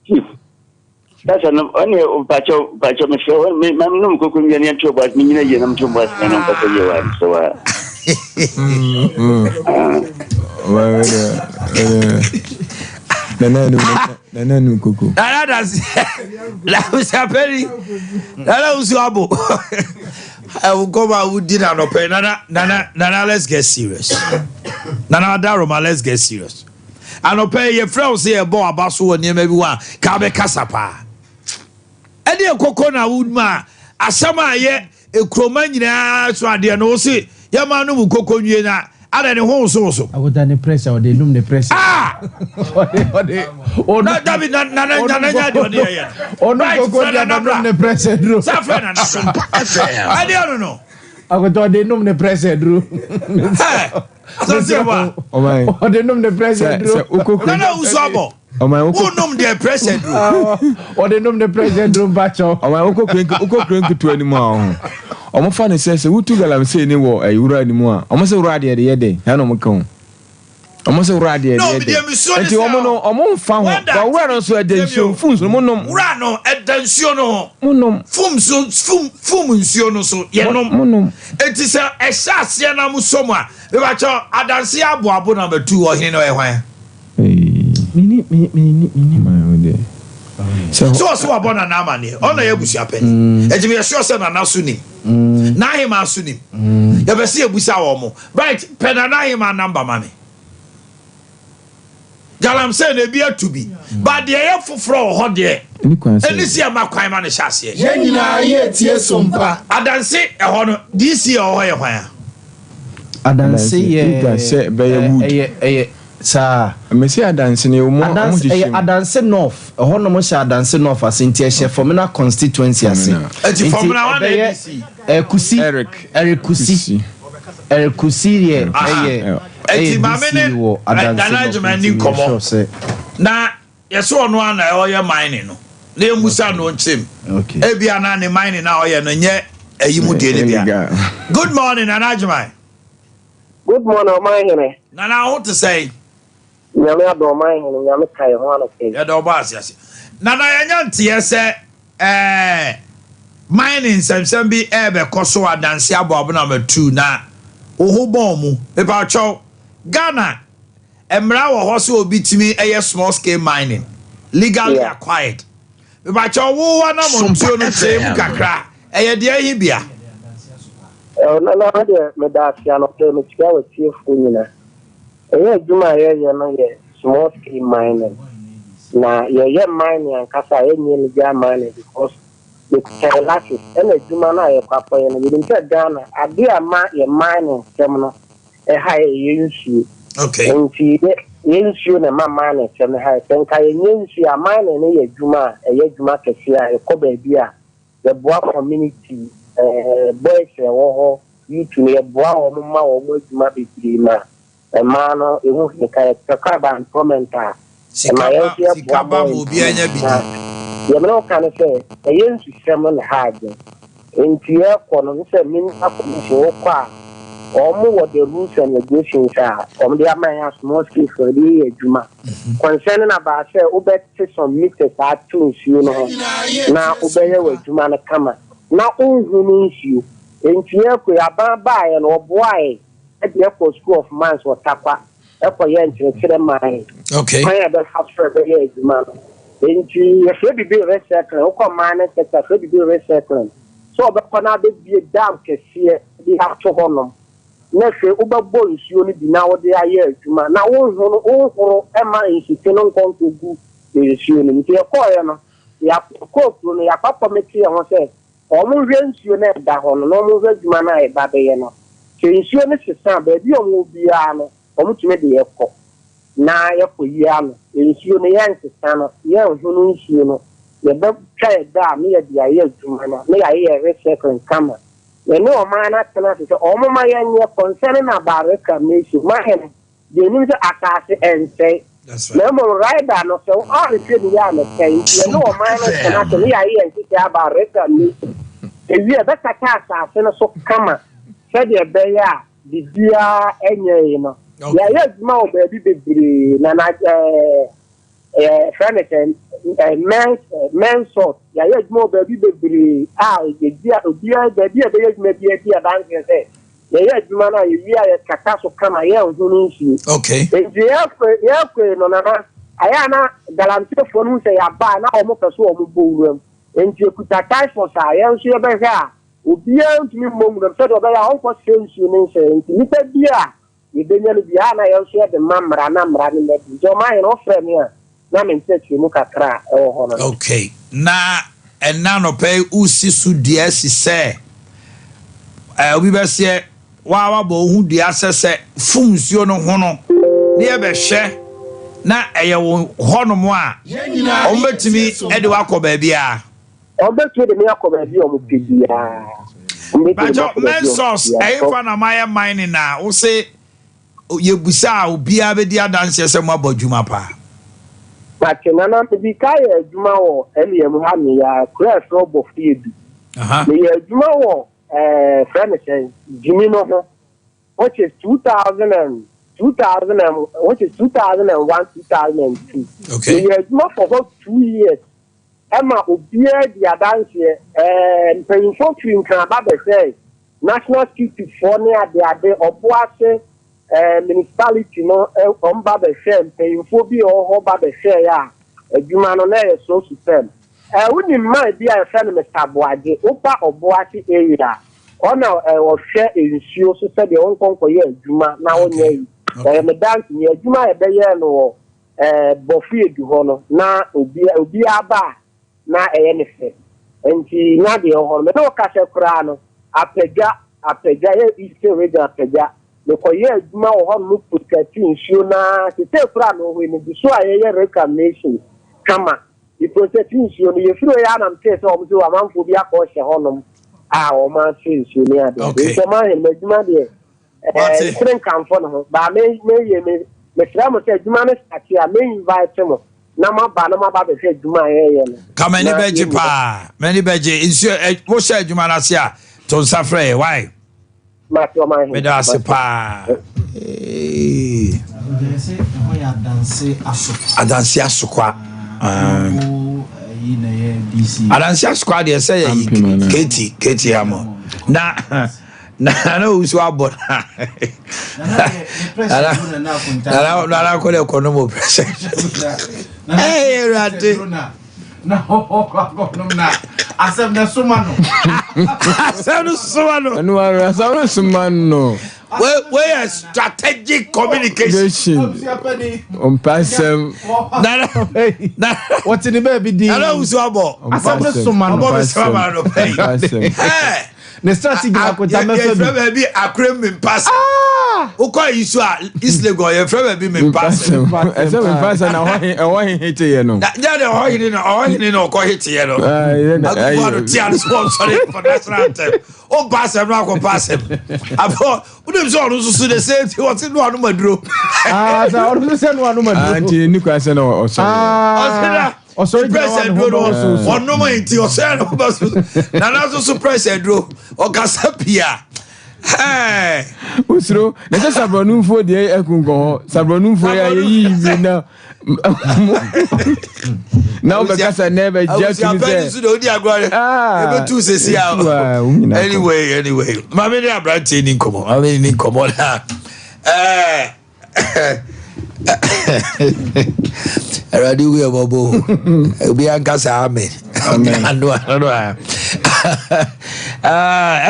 chief. That's an only patch of my show. Mamma cooking any two but me and two was and on so. Nanu kuku. That's that was happening. That was abo. I will go out with dinner no pay. Nana, let's get serious. Nana Daroma, let's get serious. I no pay your friends here, boy, abaso near maybe one. Kabe Kasapa. Any a cocona wood ma. Asama ye a cromania so I dear no see. Yamanu coconia. I don't know so. I would done pressure or they know the pressure. Ah! Oh, not David, none of the pressure drew. I don't know. I would thought they know the pressure drew. Oh, they know the pressure drew. No, Sabo. Oh, my uncle nom the pressure drew. Or they know the pressure drew, Bacho. Oh, my uncle couldn't to any more. Omo fane says who to galam say ni wo ayura ni mu a omo se wura de ye ha no mkan omo se wura de ye enti omo mfa ho ba wura no so edansuo fum so monom wura no edansuo no monom fum nsuo no so ye nom enti se ehya ase na mu som a be ba cho adanse aboabo na batu ohene no ehwan mini so abona na amane ona ye busia pe enti me sure say na nasuni na him asuni ya be se ebusa wo mo right pena na him number mame galam say na bi atubi but de ye foforo ho de eni si amakwan ma ne hyase ye nyina ye tie sompa adanse ho no this year ho ye hwan adanse ye be ye sa mesi adanse ne mo adanse north ho no mo sha adanse north asentia she formula constituency ase enti formula 1 ABC kusi Eric kusi ye enti mamene adanse mani komo na yeso ono ana o ye mining no na emusa no nchim e bia na ne mining na o ye no nye ayimu de ne bia good morning anajumai good morning Omanhene na what to say nyame ado Omanhene nyame kai ho ana kai ya do ba asiase na yanyante yese mining samsam bi ebe koso adanse aboabo na matu na ohobon mu e ba cho Ghana emra wo ho so obitimi eye small scale mining legally acquired e ba cho wo wana montuo no tem kakra eye de ahi bia na de medafia no te me tia wa tiefu nyina eye djuma ye no ye small scale mining na ye mining ankasa enye ni ja mining because the Kailashi and the Jumana Papa and we didn't get Ghana. I do a mining terminal a high issue. Okay. And she issue and my mining and high think I issue a mining a Juma, a Yajuma Cassia, a Kobe Bia, the Boa community, boys, or you to a Boa or Mama or Mujuma Bima, a man or a wolf, a Kakaba and commenter. Sikaba will be any you know, can I say, a young system hard. In Pierre Corner, say, mean up or more the rules and regulations are, or the Amaya small scale for the year Juma. Concerning about say, Obey some meters are two, you know, now obey with Jumana Kama. Now, all who means you in Pierre Kuya and or boy at the airport school of mines or Tapa, Upper Yen to the mine. Okay, I have a house for the year Juma. Into a free be recycling, or command a free be recycling. So, but for now, be a damn case here, they have to honor. Next year, Uber boys, you only be now the year. Now, all Emma is still going to go the issue into a corner. They have to cook when they are papa material and say, almost rents you never down, no more man, Babayano. So, insurance is some baby, you will be almost to make the airport. Na ya ko yano ensio ne yanke sana ya hunu nsio no ye be try da me ya dia ye djuma no me ya ye recycle kama ye no o ma na tena se o mo ma ya nye concern na baraka mesu ma hen de ni se akase ense na mo rider no so all the thing ya no kai ye no o ma na tena se me ya ye ense ya baraka mesu e wi be ka ta asa no so kama se de be ya di dia enye no ya yes ma o baby bebre na friend men sort ya ye mo baby bebre ye dia obia baby e be me dia dance say ye adwuma na ye wi ya kaka so kama ye ohunu nsi okay ya kwe no na aya na galante fo no say ya ba na o mo peso o mo bowuram enti ekuta time for sa ye nso ye be ha obia ntumi mmom no se do be ya on ko sensu no say enti ni pa bia ye be nya no bia na ye nso ye de mamra na mra ni me jo ma ye no frɛ me a na me ntete mu kakra e wo ho no okay na enna no pay usi su dia si se obi be se wa bo hu dia sese funsuo no ho no ne e be hwe na eye wo ho no mo a o metimi e de wa ko ba bia o betu de me akoba bia o mo pedia bajo mensos e fa na my mine na wo se ye busa obi a be dia dance se mo abodwuma pa but nana be kai adwuma wo eliem ha me ya cross robo fiedi me ya adwuma wo friend say Jimmy no ho which is 2001 2002 okay me ya adwuma for 2 years Emma obia dia dance paying for twin kan ba be say national security for ne ade oboase municipality no on ba be say paying for bi o ba be say ya adwuma no na e so system woni ma bia friend Mr. Boakye opa oboase area ona o hwe ensuo so se de on konko ye adwuma na wonya yi me dance ni adwuma e be ye no bofu edu ho no na obi aba na eyenefe enti na de ho me no ka se kura no apega ye iste region apega me ko ye adwuma ho no protect nsuo na se kura no ho ni so ayeye reclamation kama the protect nsuo no ye firo ya na mte se o mzo amanfo bi akọ hye ho no o ma se nsuo ni ade so ma he adwuma de tren kan fo no ba me ye me sra mo se adwuma no start ya me invite mo na ma ba be se adwuma ye no kama ni beji pa many beji nsuo wo se adwuma na se a to nsafre why me da se pa adanse asukwa adanse asukwa de se keti amo na usu abon na ko le kono president rate na asem na sumano we strategic communication on passem na what in the baby di na usu abo asem na sumano ne strategy na ko tama fe bi akrem me pass ukọ isu a islego ye frɛ bi me pass me pass na ho hite ye no ja de ho hite no ko hite ye no agbo ti an sponsor for national anthem o pass em na ko pass em abo udem so onu susu de say ti what no anu maduro sa onu se no anu maduro anti ni kwa se no o so president dro ono mo inti o se no ba so na na so president dro o kasapia usro na se sabronumfo de ekunko sabronumfo ya yi bi na o be kasa never just to say so do di agore e tu se sia anyway mama ni abrante ni nkomo na Radio we bobo obi ankasa amen ando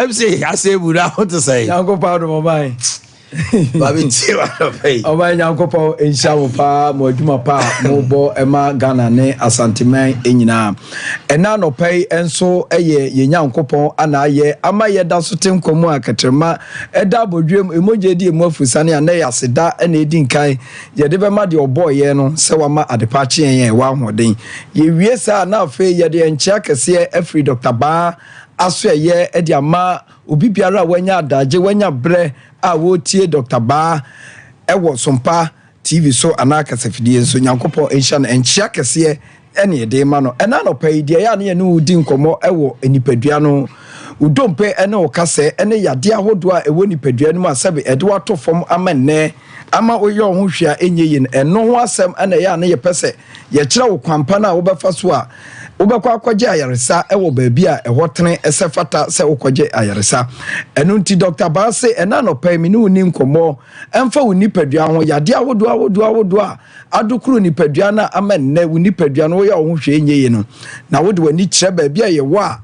MC asebu na what to say yanko pa do mobile babi ti wa pay oba yanko pa ensha wo pa mo adwuma pa mo bo ema Ghana ne asanteman enyina ena no pay enso eye ye nyankopon ana ye ama ye da so tenkomo akatrema eda bodwem emoje di emu afusane ana ya seda ena edi nkan ye de be ma de oboye no se wa ma adepa che yen wa hoden ye wie sa na afa ye de encha kese afri Dr. Ba aso ye edi ama obi biara wanya adaje wanya bre a wo tie Dr. Ba ewo Sompa TV so anaka safidie so nyankopon ensha na enchia kese ene de ma no ena no pay dia ya ne no udi nkomo ewo enipadua no udompe ene okase ene yade ahodo a ewo nipadua no ma sebe ede wato fom amenne ama oyo ho hwea enye yin eno ho asem ene ya ne yepese ye kire wo kwampa na wo befa so a wo bekwa akwaje ayaresa ewo baabi a ehotene esefata se ukwaje ayaresa eno nti Dr. Baase ena no pa mi ne woni nkomo emfa wo nipadua ho yade ahodo a adukuru nipadua na amenne wo nipadua no wo ya ho hwea enye yin na wo de wani kire baabi a ye wo a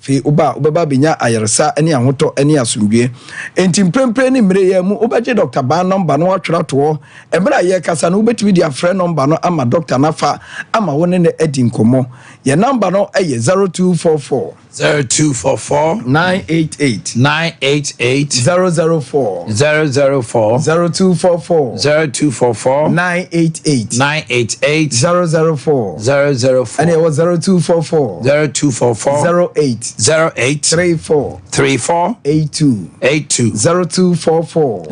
fi ubaba binya ayaresa eni ahoto eni asumdwe enti mprempre ni mre ya mu ubaje Dr. Ba number no atwera to ebra ye kasa no ubetimi dia frɛ number no ama doctor nafa ama woni ne edi nkomo ye number no eye 0244 988 004 0244 988 004 and it was 0244 08 34 82 0244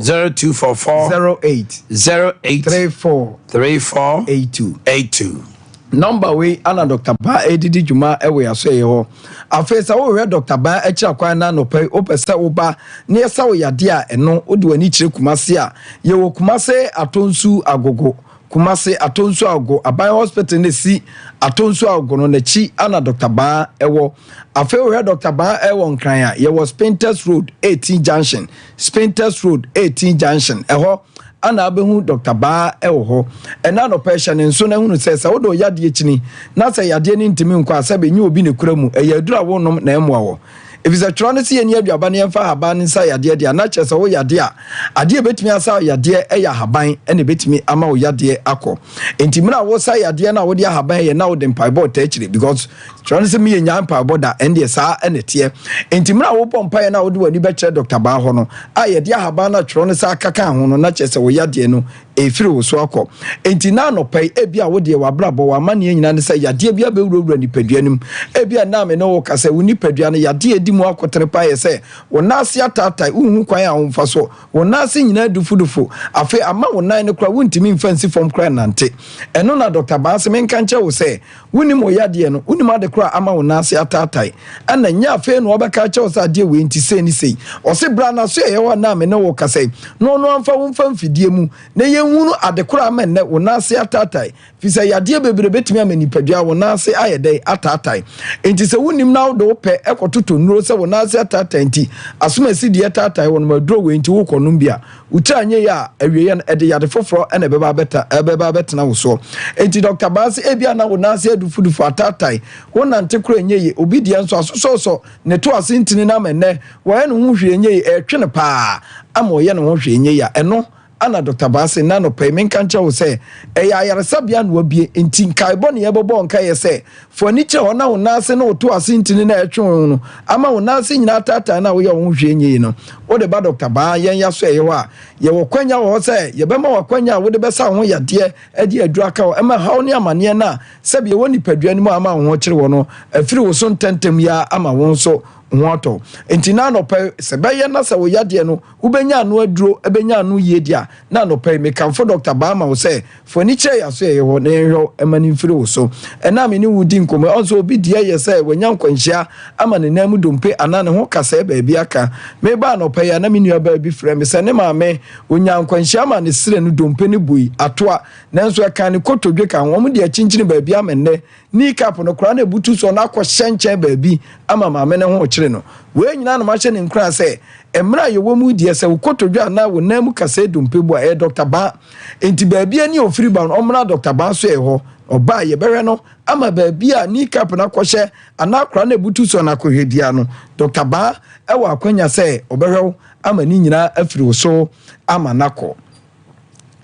08 34 82 number we ana Dr. Ba edidi juma ewe aso ye ho afesa wo we Dr. Ba echi akwan na no pe opese wo ba ne esa wo yade a eno odi wani kire kumase a ye wo kumase atonsu agogo kumase atonsu agogo aban hospital ne si atonsu agogo no na chi ana Dr. Ba ewo afe wo Dr. Ba ewo nkran a ye wo Spinters Road 18 Junction Spinters Road 18 Junction eho ana abehu Dr. Ba ewo ho ena no patient nso na hunu sesa wo do yade ekini na se yade ni ntimi nkwa asabe nyi obi ne kura mu eyadura wonom na emu awo If trying si eni aduaba ne mfa haban nsa yade de na kyese wo yade a ade betimi asa yade eya haban ene betimi ama wo yade akọ entimira wo sa yade na wo de haban ye na wo de mpaibo ta akire because trying si me nya mpaibo da ende sa ene tie entimira wo pompa ye na wo de wani be kire Dr. Ba ho no a yade haban na tro ne sa akaka ho no na kyese wo yade no efiri wo so akọ entina no pai ebia wo de wa brabo wa mane nyina ne sa yade bia be wura nipaduanim ebia na me no wo kasa wo nipadua no yade mu akotere pa ye se wonase atatai unhu kwan a wonfa so wonase nyina dufudufo afi ama wonan ne kra wontimi mfansi fom kra nante eno na Dr. Baase menka nche wo se woni mo yade no woni ma de kra ama wonase atatai ana nya afi no obeka che wo sa de we nti se ni sei o se bra na so ye wo na me ne wo kasai no amfa wonfa mfidie mu na ye hunu ade kra ama ne wonase atatai fi se yade bebre betimi ama nipadua wonase ayedai atatai enti se wonim na wo do pe ekototo nuro se wonase atatanti asoma si de atatai won madro we nti wo konum bia utanye ya awie ya ede yade foforo ene beba betena wo so enti Dr. Baase ebia na wonase adufudufu atatai wonante kro enye obedience asoso ne to asintini na menne wo ene hu hwe enye etwene pa ama ye ne ho hwe enye ya eno ana Dr. Baase na no pay men kancha wo se eya yaresabia no abie enti nkaibọ ne yebobo nka ye se foniche ona wonase na oto asintini na etwe no ama wonase nyina tata na wo ye wo hwe enye no wo de ba Dr. Ba yen ya so ye ho a ye wo kwanya wo se ye be ma wo kwanya wo de be sa ho yade ade adura ka wo ema hawo ne amane na se be woni padua ni mu ama wo kire wo no afiri wo so ntentem ya ama wo so nwoto entina no pe se be ye na se wo yade no ubenya no aduro ebenya no ye dia na no pe me kan fo Dr. Ba ma wo se foniche ya so ye ho na hwo emani mfiri wo so ena me ni wudi nkomo onso obi dia ye se wonya nkwanhia ama ne namu dompe ana ne ho kasa ba bia aka me ba no pe ya na me nua ba bi frɛ me se ne maame wonya nkwanhia ama ne sire no dompe ne bui atoa nanso aka ne kotodwe kan wo mu dia chinchini ba bia amenne ni cap no kra na butu so na akɔ hyenche ba bi ama maame ne ho kire no we nyina no ma hye ne nkra se emra ye wo mu die se wokotodwa na wo namu kasa dompe bu a Dr. Ba enti ba bia ni ofiri ba no omra Dr. Ba so e ho oba ye bere no ama ba bia ni cap na kɔhye ana kra na butu so na akɔhwedia no Dr. Ba e wa akwanya se obehwe ama ni nyina afiri wo so ama nakɔ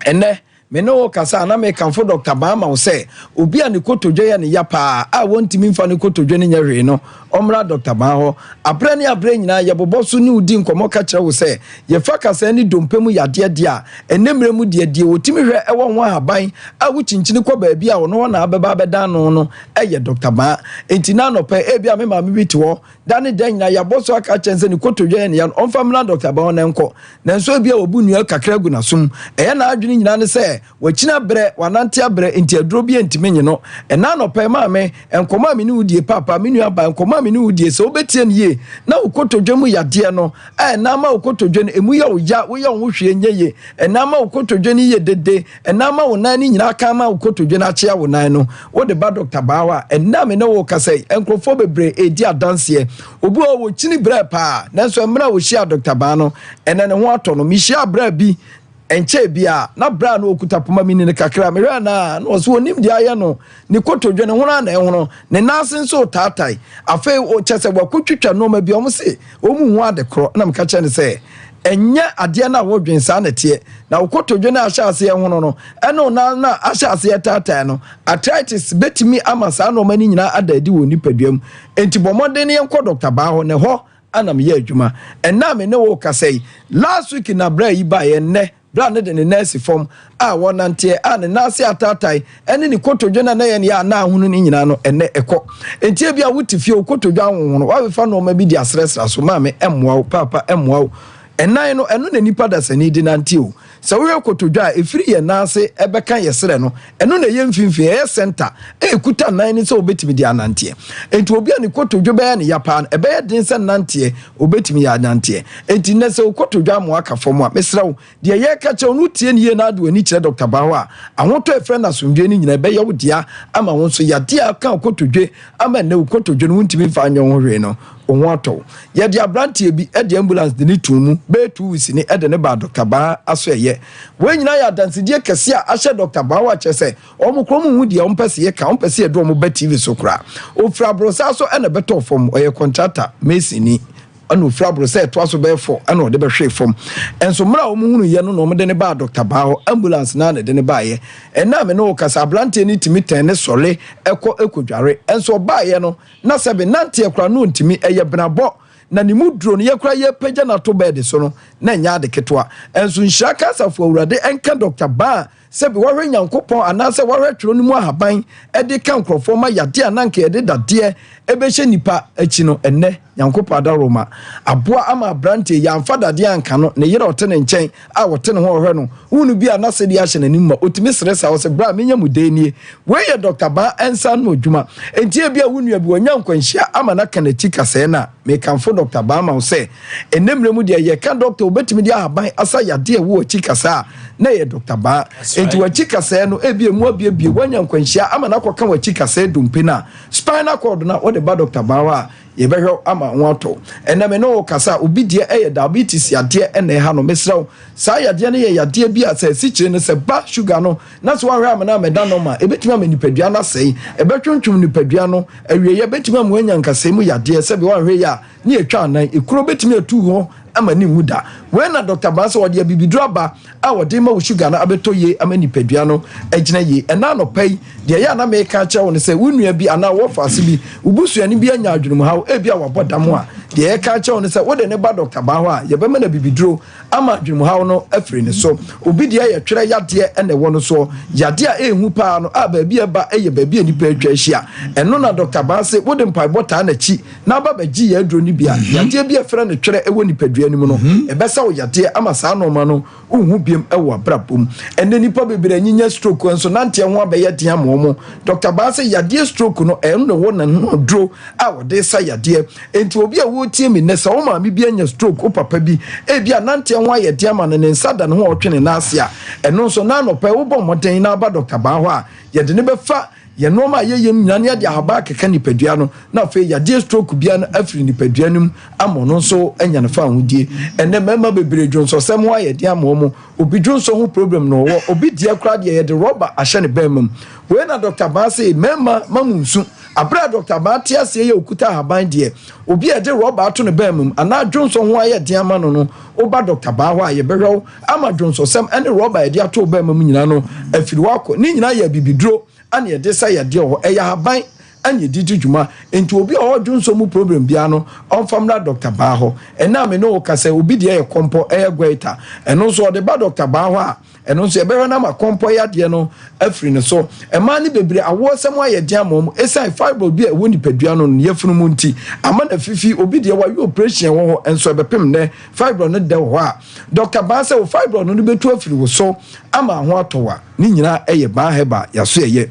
ene me no kasa na me kanfo Dr. Ba ma wo se obi a ne kotodwe ya ne yapa a wontimi mfa ne kotodwe ne nyahwe no omra Dr. Ba ho abre ne abre nyina ye boboso ne udi nkomo ka kire wo se ye fa kasa ne dompemu yade de a enemre mu de wotimi hwe e won haban a wo chinchini kwa baabi a wo na abeba beda no eye Dr. Ba entina no pe e bia me ma me bitiwo dane dan nyina ya boso aka chense ne kotodwe ne ya omfa mra Dr. Ba ho na enko nanso bia obu nua kakra gu na sum eye na adwene nyina ne se sɛ wachina brɛ wanante abrɛ nti aduro bi ntime nye no ɛna no pɛ ma me enkoma me ne wudie papa me nua ba enkoma me ne wudie sɛ obetie ne ye na ukotodwe mu yade no na ma ukotodwe no emu ya oya wo ya wo hwe nyeye na ma ukotodwe ne ye dede na ma wo nan ne nyina aka ma ukotodwe na akye wo nan no wo de ba Dr. Bawa na me ne wo kasai enkrofo bebre edi adanse obi wo chini brɛ pa nanso mra wo hia Dr. Ba no ene ne ho atɔ no mi hia brɛ bi enche bia na bra no okuta poma mini ne kakra me hwa na no so onim dia ye no ne kotodwe ne ho na ho ne nasen so tatai afa o chese wakotwitwa no ma bia o mo se o mu hu ade kro na me ka che ne se enya ade na wo dwensa na tie na okotodwe na ahyase ho no eno na ahyase tatai no arthritis betimi amasa no mani nyina adadi wo nipaduam enti bomode ne enko Dr. Ba ho ne ho anam ye adwuma enna me ne wo kasai last week na bra yi ba ye ne bra ne de ne nurse form a wonante a ne nase atatai ene ni kotodwe na ye ne ya na ahunu ni nyina no ene ekọ enti bia wutifie okotodwe ahunu wa be fa no ma bi di asresra so ma me emmoa papa emmoa enan no eno na nipa da sani di nante o se wo kotodwe a efiri ye nase ebeka yesere no eno na ye mfimfin ye center ekuta nan ni se obetimi di anante enti obi ani kotodwe be ya ne yapan ebe ye din se nante obetimi ya anante enti ne se kotodwe amu aka fom a mesrawo de ye ka che onu tie ni ye na ado ani kire Dr. Bawa ahoto efre na somdwe ni nyina be ye wodia ama won so ya dia ka kotodwe ama ne kotodwe no ntimi fa anya ho hwe no onwato ye de abrantie bi e de ambulance de ni tumu be 2 weeks ni e de ne ba Dr. Ba aso ye we nyina ya dansidie kese a ahye Dr. Bawa chese omukrom hu de ompese ye ka ompese ye do mo ba TV so kra ofra brosa so e na beto fom oye contractor mesini anu frabro say to aso be for anu de be hwe fom enso mra o mu hunu ye no no de ne ba Dr. Ba ambulance na de ne ba ye ena me no kasa ablante ni timi ten ne sole ekodware enso ba ye no na sebe nante ekra no ntimi eye benabo na ni mudro no ye kra ye pagya na to bed so no na nya de ketwa enso nhira kasafo awurade enka Dr. Ba sebe wahwe nyankopon anase wahwe twro no mu ahaban e de kan krofo ma yade ananka ye de dade ebe hye nipa achi no enne nyankopon da Roma aboa ama brante ya amfa dade anka no ne yere ote ne nchen a wote ne ho ohwe no hunu bi anase de ahye nanim ma otimi stressa wo se bra menya mudenie we ye Dr. Ba ensa no odwuma entie bia hunu abi wonya nkwanhia ama na kanachi kase na me kanfo Dr. Ba ma wo se enemre mu de ye ka doctor obetimi de ahaban asa yade wo achi kasa na ye Dr. Ba enti wachi kase no ebie mu abie wonya nkwanhia ama na koka wachi kase dumpe na spinal cord na wo de ba Dr. Ba wa ye behwe ama nwato eneme no kasa obi de diabetes yade ene ha no mesraw sa yade ne ye yade bi asa sichire ne se ba sugar no na so ahwe ama na meda no ma ebetuma amanipadua na sei ebetwuntwum nipadua no awie ye betuma mu anya nkasa mu yade se be wahwe ya ne etwa anan ekuro betuma etu ho ama ni muda when na Dr. Ba so wode bibiduro ba a wode ma wo sugar na abeto ye ama nipadua no agina ye ena no pai de ya na me ka che won se wunua bi ana wo faase bi ubusuani bi anya adwunum hawo e bi a wabodam a de ya ka che won se wode ne ba Dr. Ba ho a ye be ma na bibiduro ama adwunum hawo no afiri ne so obi de ya twere yade ene wo no so yade a ehu pa no a ba bi e ba eye ba bi ani pa atwa hia eno na Dr. Ba se wode mpai bota na chi na ba ba gi ya aduro ni bia yade bi afere ne twere ewo nipadua ni mu no ebesa wo yade ama saa no ma no uhu biem ewo abrabom ene nipa bebere nyinya stroke enso nante ho abeya dia mo Dr. Ba se yade stroke no no wo na no dro a wo de sa yade enti obi a wo tie mi ne sa wo ma me bi anya stroke o papa bi e bia nante ho ayede ama ne nsada ne ho otwene na ase a eno so na no pa wo bɔ moden na ba Dr. Ba ho a yede ne befa ye noma ye nyane de ahaba keka nipadua no na fe ya de stroke bia na afiri nipadua num amono so anya ne fa hodie ene mema bebre dwonso sem wa ye de amomo obi dwonso ho problem no wo obi dia kra de ye de rubber ahye ne bemam we na Dr. Ba say mema mamunsu abra Dr. Ba tia se ye okuta haban de obi e de rubber ato ne bemam ana dwonso ho aye de amano no oba Dr. Ba ho aye behwe ama dwonso sem ene rubber e de ato bemam nyina no afiri wako ni nyina ya bibiduro ane ye de sa ye de ho eya haban anye didi dwuma enti obi a odwo nso mu problem bia no on famla Dr. Baho ena me no ka say obi de kompo gweta eno so de ba Dr. Baho a eno so ebe na ma kompo ya de no afiri ne so ema ne bebre awo sem aye de amom esai fiber bi a woni padua no ye funu mu nti ama na fifi obi de wa operation wo ho enso ebepem ne fiber no de ho a Dr. Baho say fiber no betu afiri wo so ama ho atowa ni nyina eye ba heba yaso eye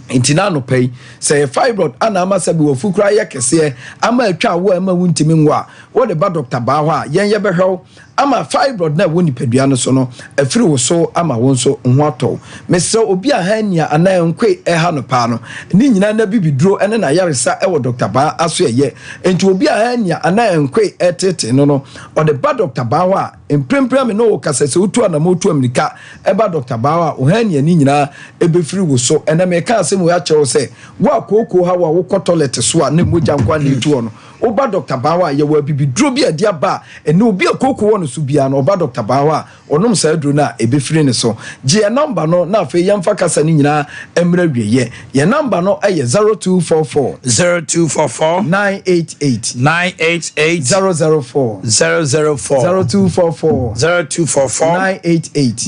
intina no pay say fibroid ana ama sabi wo fukura ye kese ama atwa wo ama wuntimi nwa wo de ba Dr. Baho a yen ye behwew ama fibroid na woni padua no so no afiri wo so ama wo so ho atɔ mesɛ obi a hania ana enkwe ha no pa no ni nyina na bibiduro ene na yaresa wo Dr. Baho aso ye enti obi a hania ana enkwe etete no o de ba Dr. Baho a emprempra me no wo kasa se otu ana motu amerika eba Dr. Baho a o hania ni nyina ebefiri wo so ene me ka se mu ya kyerɛ sɛ wo akoko ha wo kɔ toilet so a ne mogya nkwa ne tu no oba Dr. Baho a ye wa bibiduro bi adia ba ene obi akoko wo no so bia no oba Dr. Baho a onom sa aduro na ebefiri ne so je number no na afa yamfa kasa ni nyina emra wieye ye number no eye 0244 988 004 0244 988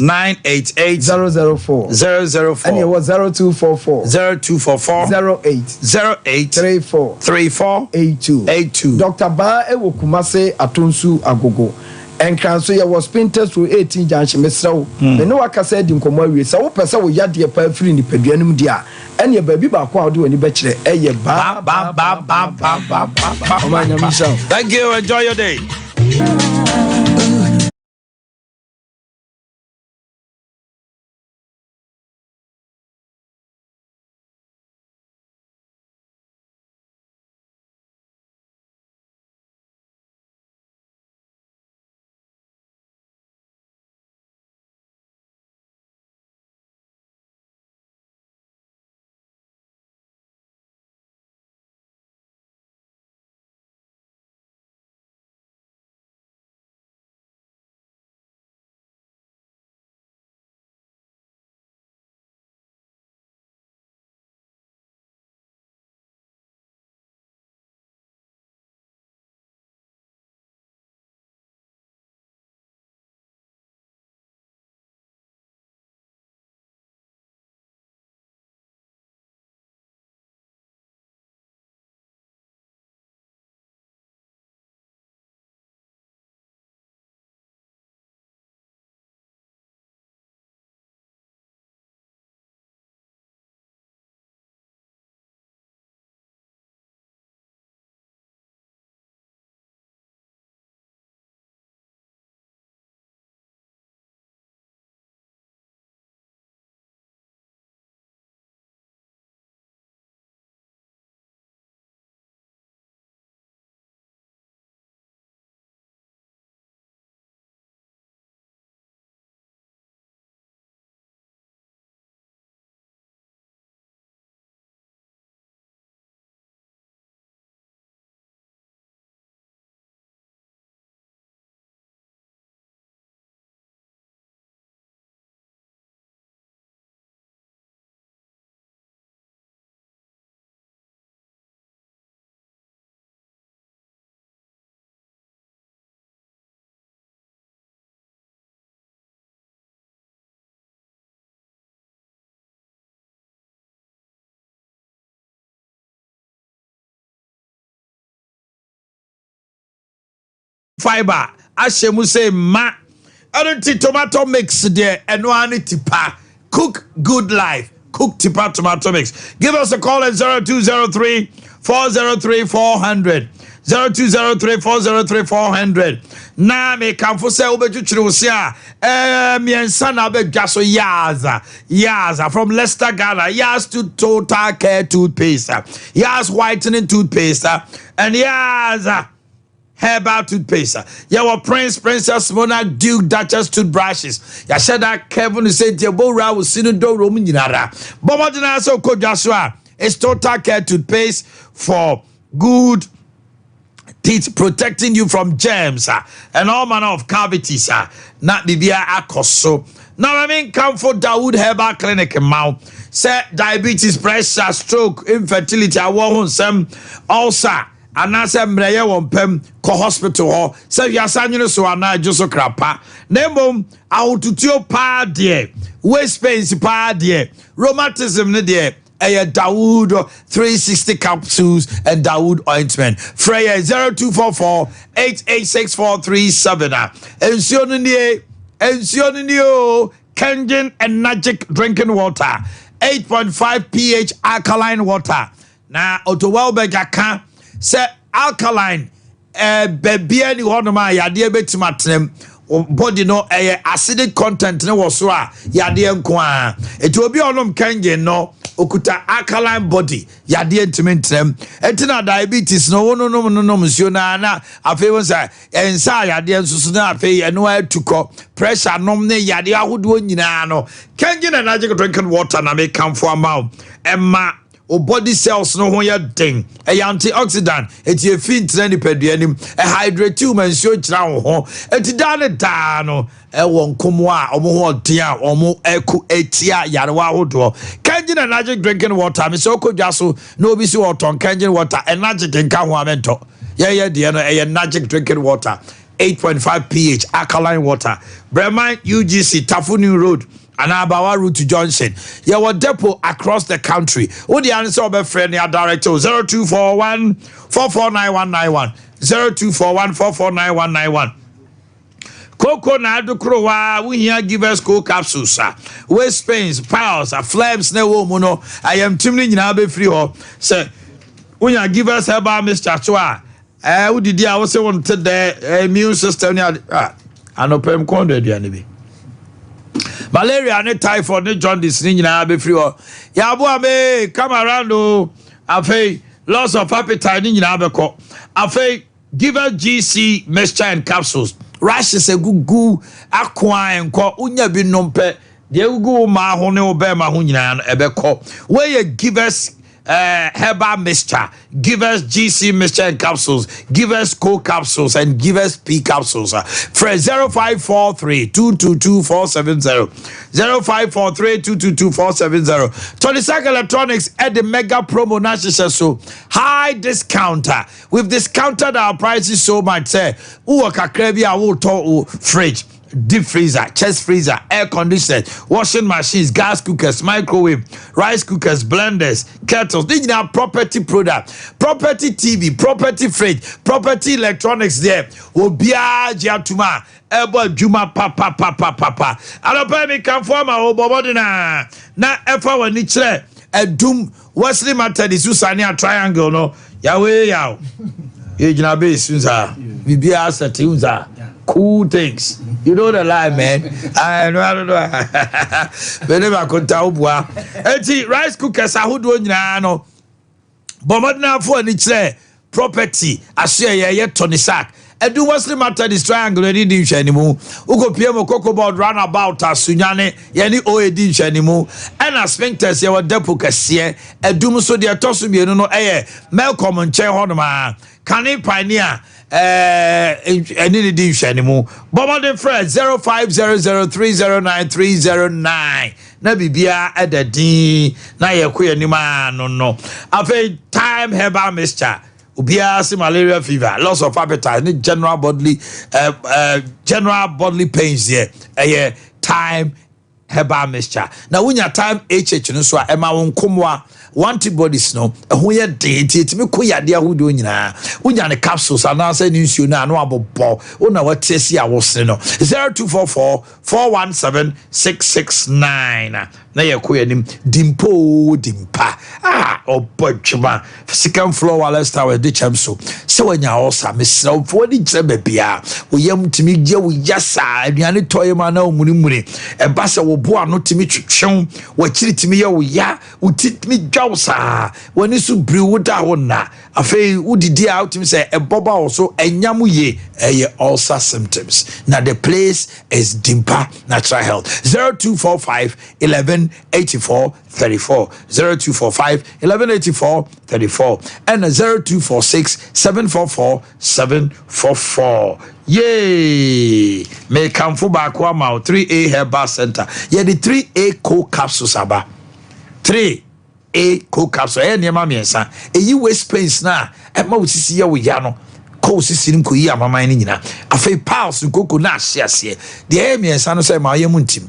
004 and it was 0244 08 34 82 Dr. Baho ewo Kumase Atonsu Agogo enkranso ye was painted through 18 junction mesrawo me no akasa di nkomo awie sa wo pese wo yade pa afiri ni paduanum dia ene ba bi ba kwa wo de wani ba kire eye ba thank you, enjoy your day. Fiber ashemu say ma auntie tomato mix there and one tipa cook good life cook tipa tomato mix. Give us a call at 0203 403 400 0203 403 400 na me kamfo say obetuchiri wo sia miensa na obedwa so yaza from Leicester, Ghana. Yaz to Total Care toothpaste, Yaz whitening toothpaste, and Yaz herbal toothpaste. Your Princess Monarch, Duke, Duchess toothbrushes. Ya said that Kevin said Jabora was seen do Roman Yinara. Bomodina so called Joshua. It's Total Care toothpaste for good teeth, protecting you from germs and all manner of cavities. Not Bibia Akoso. Now I mean come for Dawood Herbal Clinic in Mount. Say diabetes, pressure, stroke, infertility, I want some ulcer. And I said, Mraya won pem ko hospital ho. Say you are saying so ana just crapa. Nemo out to your pa dear. Waist pains pa dear. Rheumatism ne dear. Dawood 360 capsules and Dawood ointment. Freya 0244 886437. Ensionio Kenyan and Magic drinking water. 8.5 pH alkaline water. Now Otowelbega can say alkaline baby any one my yade betimatem body no acidic content no was so yade nko it will be onom Kenyan no okuta alkaline body yade entimentem entina diabetes no no monsieur na afi won say ensa yade nsusu na afi eno atuko pressure nom ne yade ahodo nyina no Kenyan and Magic drinking water na make come for amount emma o body cells no ho ya den antioxidant eti efin trend peduanim hydrate you mensuo kira ho eti da no won komo a omo ho den a omo eku etia yarewa hodo Kenyan energy drinking water me so kodwa so no obi si water Kenyan water energy nka ho amento ye de no energy drinking water 8.5 pH alkaline water Bremen UGC Tafuni Road and Abawa Route to Johnson. Your depot across the country. Who the answer of a friend, your director 0241 449191 0241 449191. Coco na do krowa we here give us cold capsules waist pains piles flames na wo mu no I am timni nyina be free ho say we give us herbal Mr. Chua who did I was say want the immune system anopem kondo aduane bi malaria and typhoid and jaundice ni nyina be free ho ya bo ame come around afei loss of appetite ni nyina be ko afei give us GC mixture and capsules rashes egugu akwa enko unya bi nompe de egugu ma ho ne obe ma ho nyina no ebe ko we give us herbal mixture, give us GC mixture and capsules, give us cold capsules and give us P capsules. For 0543 222 470 0543 222 470. 22 Electronics at the mega promo national so high discounter. We've discounted our prices so much. Say, kakrebi will talk fridge, deep freezer, chest freezer, air conditioner, washing machines, gas cookers, microwave, rice cookers, blenders, kettles. These are property product, property TV, property fridge, property electronics there. Will be a jatuma, ebo juma papa. Alope mi come for my obo na efa wani chere edum Wesley Methodist usani a triangle no yawe yaw. Ejina be sunza. Bibi asset unza. Cool things. You know the lie, man. I don't know. Whenever I could tell boy. Rice cookers are who do no. But now for any property, I say yet Tony Sack. And do what's the matter this triangle didn't anymore. Ugo Piemo Coco about runabout as Sunyane, Yanni Oedin anymore. And as sphincters, your depo cassia, and do so dear Tosubi no air, Malcolm and Chair Honoma, Canny Pioneer. Any dish anymore. Bob the Fred 0500309309. Na bibia at the D. Na ye queer ni man no. After time herbal mixture. Ubia malaria fever, loss of appetite, general bodily pains here. Time herbal mixture. Now when your time HH no so ema won komwa antibodies no ehun ye de me koya de ahudo nyina wonya ne capsules anase ni nsuo na no abobo una watesi awose no 0244 417 669 na ye koya nim dimpa obotwema second floor wala tower de chamso se wanya osa mesra fo di jere bia wo yam timi gye wo yasa aduane toyema na omunimuni e ba se wo bo ano timi twetwen wo kiri timi ye wo ya wo timi dwawsa woni so briwo da ho na afei udidi out timi se e boba also enyam ye eye ulcer symptoms. Now the place is Dimpa Natural Health 0245 11 118434 0245 1184 34 and 0246 744 744. Yay! Me come for back 3A Herbal Center. Yeah, the 3A cold capsules aba. 3A cold capsule. Eh, near mammy, son. A US space now. At Moses, ya we yano. Cold system could ya my mind. A fay pals to cocoa nash, yes, the air me and son say my yamuntim.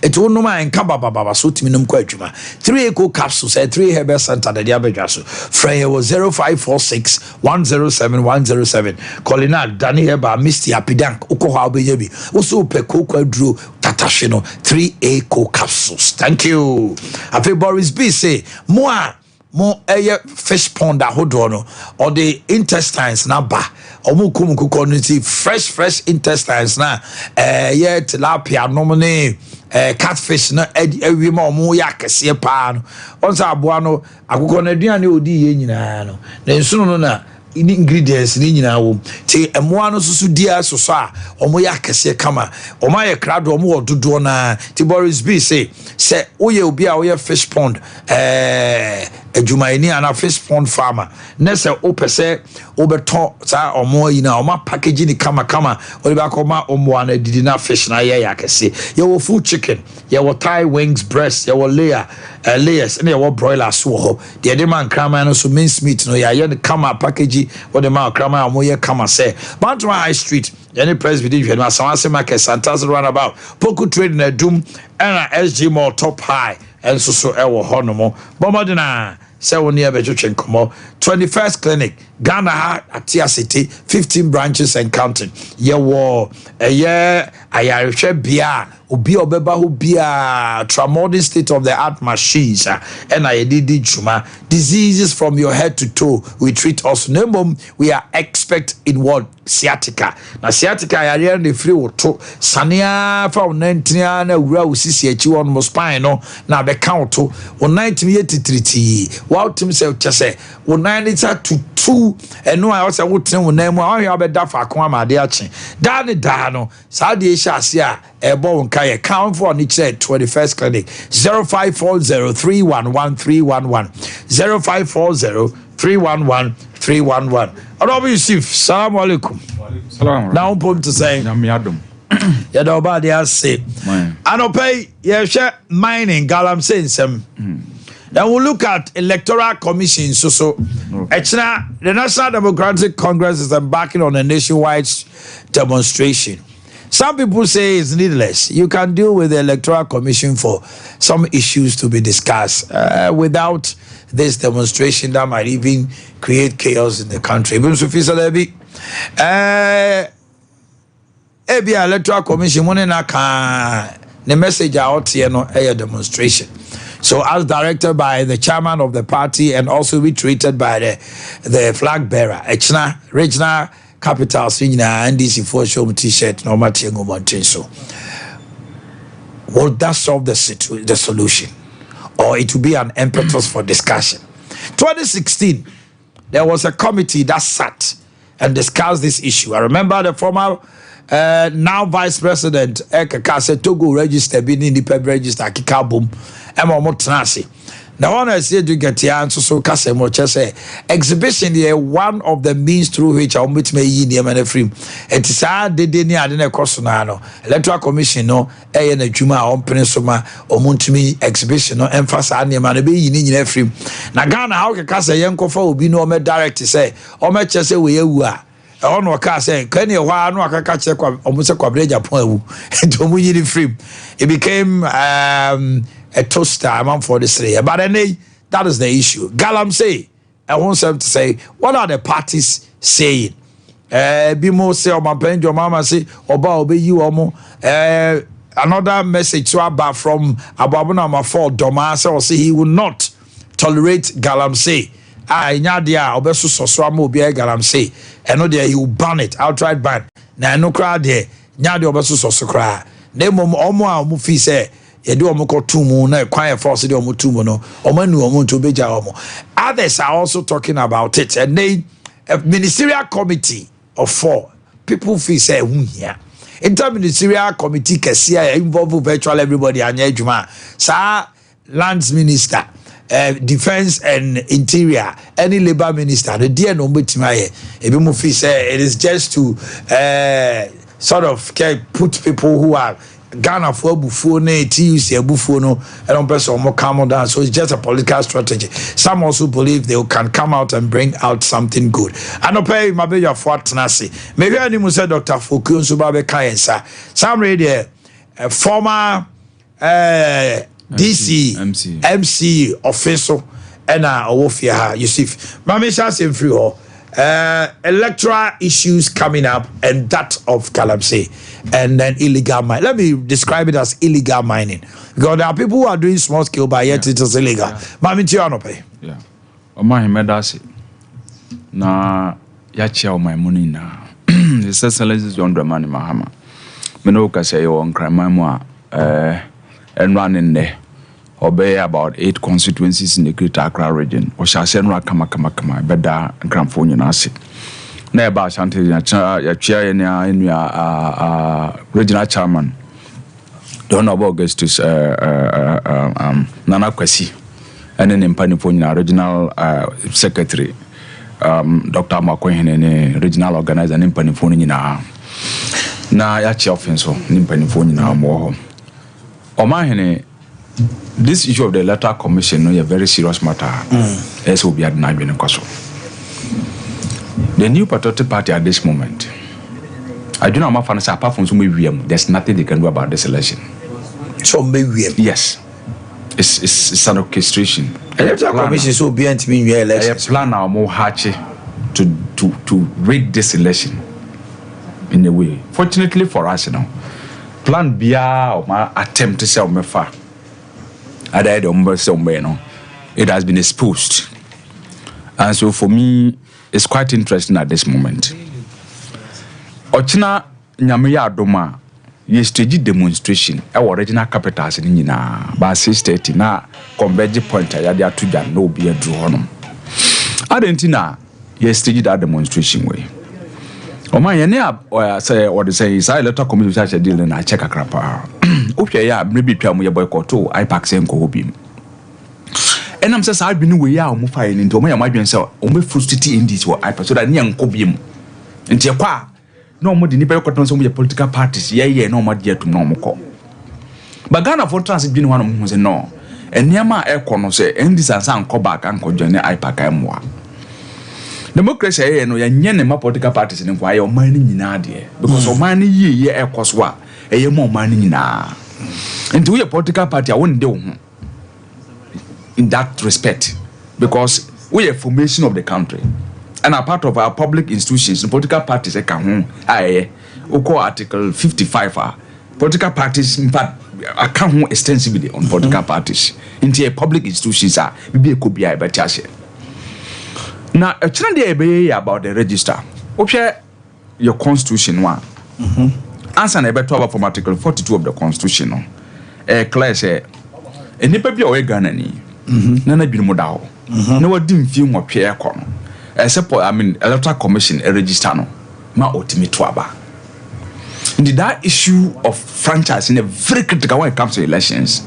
It won't no man kababa so timinum quajuma. 3 eco capsules at 3 Herbal Center, the Diabejasu. Freya was 0546 107 107. Calling out Danny Heba, Misty Apidank, Okoha Baby. Also, Pekoko drew Tatashino 3 eco capsules. Thank you. I feel Boris B say, more fish pond ahodono or the intestines na ba omu community fresh intestines na yeah tilapia nomene catfish na ewi ma omu ya kese pa no onsa aboa no akoko na aduane odi ye nyina no na nsuno no na ingredients ni nyina wo ti emoa no susu dia soso a omu ya kese kama omu ya krado omu ododo na ti Boris B say oye obi a oye fish pond Jumaini and a fish pond farmer. Nessa opese obeton sa omo yina oma packaging ni kama oliba koma omwane did not fish na ya kese. Your full chicken, your thigh wings, breast, your layers, and your broiler so. The demand krama no so mince meat no ya the kama packaging what the man krama omoye kama say. Bantwa High Street, any Presbyterian na Sawase market Santas runabout. Poku trade na doom and SG Mall top high. And so ewo honomo bombadina say woni abejochen komo 21st clinic Ghana Atia City 15 branches and counting yewo ayarehwe bia obi obeba ho bia tramodern state of the art machines and ayedidi juma diseases from your head to toe we treat us nemom we are expert in what sciatica na sciatica yare the free to sania fa 19 na wura usisi achi won mo spine no na be count to 1983 wow tim say chese 90 to 2 eno a say woten wo nan mu a hwa be da fa ko amade achi da ne da no sa de hye a ebo nka ye count for ni chere 21st clinic 0540311311 0540311311 Ado Yusuf salam alaikum Salam now pom to say na miadom ya da oba de ase anopay ye hwe mining galamsey nsem. Then we'll look at electoral commission. So, the National Democratic Congress is embarking on a nationwide demonstration. Some people say it's needless. You can deal with the electoral commission for some issues to be discussed without this demonstration that might even create chaos in the country. Even Sufisa Debi, electoral commission, the message out here, no a demonstration. So as directed by the chairman of the party and also retreated by the flag bearer, Echna regional capital Swinina NDC for show t-shirt no matingo mountain. So will that solve the solution? Or it will be an impetus for discussion? 2016, there was a committee that sat and discussed this issue. I remember the former now Vice President Ekaka said Togo register being independent register Kika boom. Now when I say to get here and so say exhibition here one of the means through which I meet me in the free. It is hard they didn't have cost no electoral commission no na juma on peninsula or muntimi exhibition no emphasize near man be in free. Na Ghana how can say young kofa will be no me direct say or me say we are. On waka say can you wa no aka catch almost kwabre Japan wu to mu yiri free. It became a toaster among for this day. But then that is the issue. Galam say, I want them to say, what are the parties saying? Bimo say, or my pen, your mama say, Oba obey you, Omo. Another message to Abba from Ababuna Mafo Domasa or say he will not tolerate Galam say. Nyadia obeso soswamo obi Galam say. And no there he will ban it, outright ban. Na no crowd there. Nyadia obeso sosokra. Nemo omo a omo fi say. Yedu omoko tumu na kwaya force de omutumu no omanu omuntu beja omo. Others are also talking about it and they a ministerial committee of 4 people feel say here interministerial committee kɛseɛ involve virtual everybody anya adwuma saa lands minister defense and interior any labor minister the dear no betimi aye ebi mo feel say it is just to sort of put people who are Ghana for Buffon, TUC Buffon, and person more calm down. So it's just a political strategy. Some also believe they can come out and bring out something good. I don't pay my baby for Tanasi. Maybe I didn't say Dr. Fukun Subabe Kayensa. Some radio former DC MC official and Owofia Yusuf. Mami Shasim Free electoral issues coming up and that of Galamsey and then illegal mining. Let me describe it as illegal mining because there are people who are doing small scale but yet it is illegal. Mami Tiano pay. Yeah. Omanhene Yaw na yachi my money na. His Excellency is John Dramani Mahama. Me no ka say on crime mo and running there. Obey about 8 constituencies in the Greater Accra region. O shall send kama beda Gramphone Nasi. Na ba Ashanti ya chair in regional chairman. The Honorable Augustus Nana Kwesi and then Impaniphone regional secretary Dr. Omanhene regional organizer and Impaniphone na ya chair offense Impaniphone na mo. Omanhene this issue of the electoral commission is a very serious matter. As will be at night in Koso. The new patriotic party at this moment, I do not know apart from some there's nothing they can do about this election. So maybe yes, it's an orchestration. Electoral commission so be anti me election. Plan our more hatchy to rig this election in a way. Fortunately for us, you know, plan B or my attempt to sell me far. It has been exposed, and so for me it's quite interesting at this moment. Ochina nyamiya adoma ye stage demonstration our regional capitals in nyina ba 6:30 na converge point ya de atuja na obi adru honom adentina ye stage that demonstration way Omanhene say what they say is electoral committee such a deal na check akrapa okay ya maybe twa mo ye boycott o ipac say nko hobim enam say sa adwene we ya o mo fire ni nto mo ya madwen say o me frustrate indies wo ipac so that ne nko biem nti kwa no mo de ni boycott so mo ye political parties ye no mo de atum no mo ko but Ghana for trans bi ni ho no mo say no eniama ekono say indies ansa nko back anko join ipac amwa democracy no ya nyene ma political parties ni kwa ya oman ni nyina de because oman ni ye ekoso a eye mo oman ni nyina nti we political party a won de ho in that respect because we are formation of the country and a part of our public institutions political parties e ka ho aye oko article 55 political parties in fact account ho extensively on political parties into a public institutions a bi ko bia e betiase. Now, a trend there about the register. Okay, your constitution one. Answer never talk from Article 42 of the Constitution. Claire say, a nipper be away Ghanani. None of you modal. No one didn't feel more Pierre Corner. Except, Electoral Commission, a register no. Ma ultimate waba. Indeed, that issue of franchise in a very critical when it comes to elections.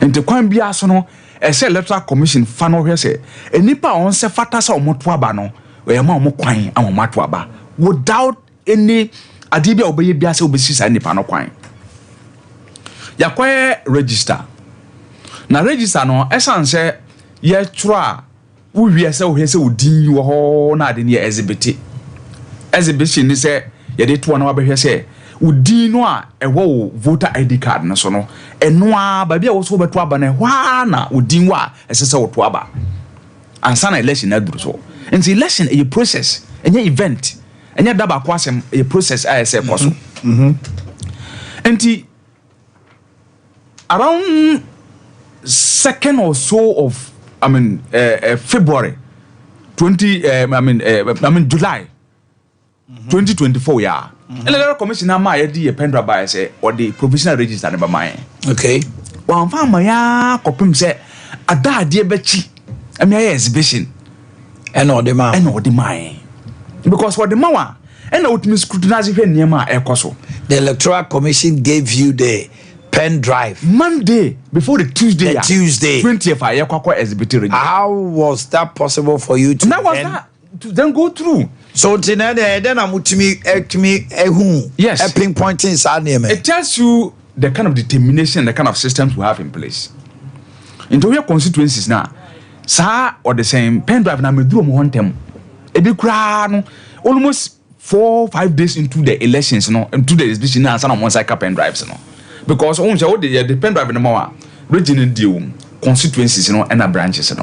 And to come be asono. Ese electoral commission fano here say enipa on se fata sa omoto aba no we ma omo kwan amomato aba without any adibia obeye bia se obesi sa nipa no kwan ya kwa register na register no esanse ye twa wo wie se wo he se odin wo ho na ade ne exhibition ni se ye de to na wa be se udin no a ewo voter ID card no so no eno a ba bia wo so beto aba na hwa na udin wa esese wo to aba ansa na election aduru so nti election a process enya event enya daba ko asem a process a ese ko so nti around second or so of February 20 July 2024 yeah. Electoral Commission ama ye di pendra by say or the provisional register number mine. Okay. Wan fa ma ya kopim say ada ade be chi. Emi ya exhibition. And all the man. And all the mine. Because what the mawa and ultimate scrutinize hwe niam a ekoso. the Electoral Commission gave you the pen drive Monday before the Tuesday. The Tuesday 20th I kwakwa exhibit register. How was that possible for you to to then go through? So then amutimi ehu yes pinpointing sa name. It tells you the kind of determination, the kind of systems we have in place. Into your constituencies now, sir, or the same pen drive na medru mo hontem. E be kura no almost 4-5 days into the elections, into the exhibition na sana one cycle pen drives because on the pen drive no more regional deal constituencies and branches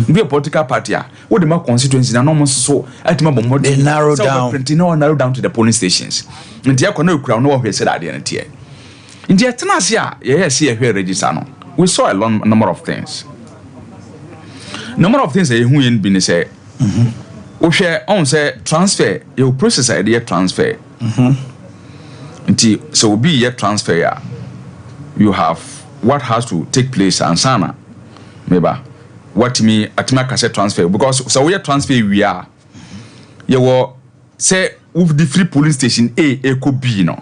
we a political party what the more constituencies na no so atima bombo they narrow down narrow down to the polling stations and ya kono kura no we said at the end here in the tenasia see here register no we saw a number of things that who in been say we share on say transfer your process idea transfer so be your transfer you have what has to take place and sana maybe what me atima cassette transfer because so we transfer we are you will say with the free polling station A could be no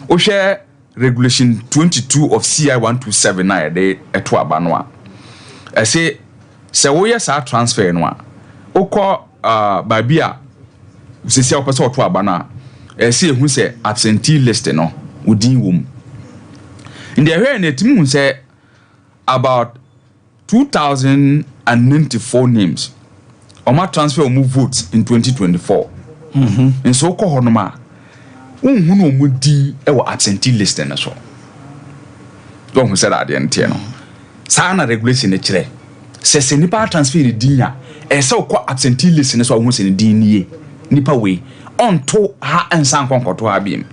we share regulation 22 of CI 1279 they eto abanwa I say so we are transfer no oko babia we say opese oto abana I say who say absentee list no udin wom in the area netim say about 2094 names oma transfer move votes in 2024 and so ko honoma unhunu omudi e wo absentee list na so don who said at the end no sana regulation e kire se nipa transfer dinya e se ko absentee list na so hu se din nie nipa we onto ha ensan konkoto ha biem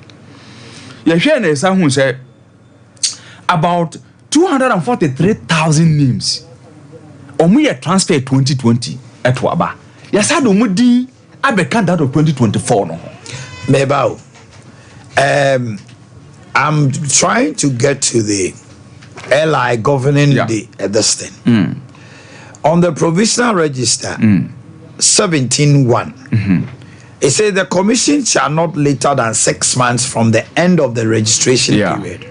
ye hwe na esa hu se about 243,000 names omuye transfer 2020 eto aba yasa do mudi abeka that of 2024 no mebao I'm trying to get to the LI governing this thing on the provisional register 17.1 it says the commission shall not later than 6 months from the end of the registration period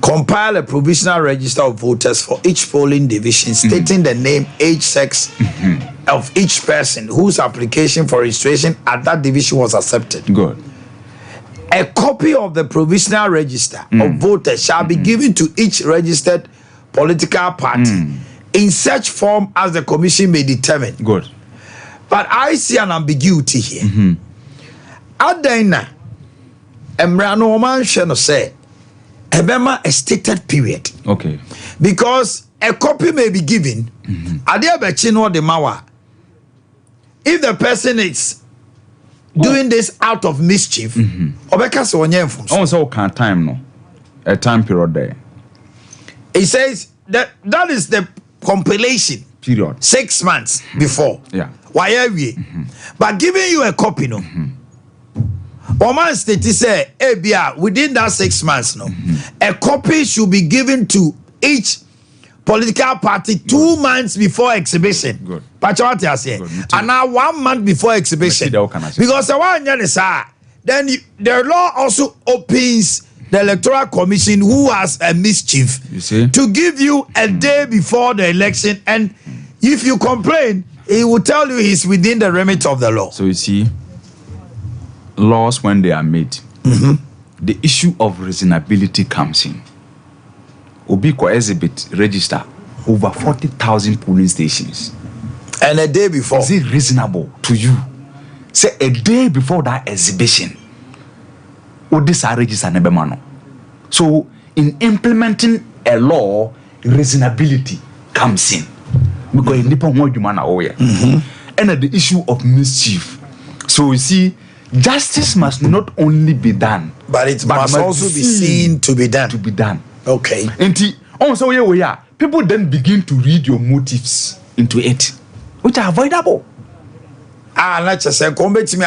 compile a provisional register of voters for each polling division stating the name, age, sex of each person whose application for registration at that division was accepted. Good. A copy of the provisional register of voters shall be given to each registered political party in such form as the commission may determine. Good. But I see an ambiguity here. Adena Emrano Oman Sheno say Ebema a stated period. Okay. Because a copy may be given. Adia Bechino de Mawa. If the person is doing this out of mischief, Obeka so also can't time no. A time period there. It says that is the compilation period. 6 months before. Yeah. Why are we? But giving you a copy no. Oman State say, Abia, within that 6 months, a copy should be given to each political party 2 months before exhibition. Good. Pachawati I say, and now 1 month before exhibition. Because the one then the law also opens the Electoral Commission, who has a mischief, to give you a day before the election, and if you complain, he will tell you he's within the remit of the law. So you see, laws when they are made, the issue of reasonability comes in. Obiko exhibit register over 40,000 polling stations, and a day before. Is it reasonable to you? Say a day before that exhibition, this register nebemano. So in implementing a law, reasonability comes in because nipa mo dwuma na oye. And the issue of mischief. So you see, justice must not only be done, but it must also be seen to be done. Okay. And also people then begin to read your motives into it, which are avoidable. Let's just say, come to me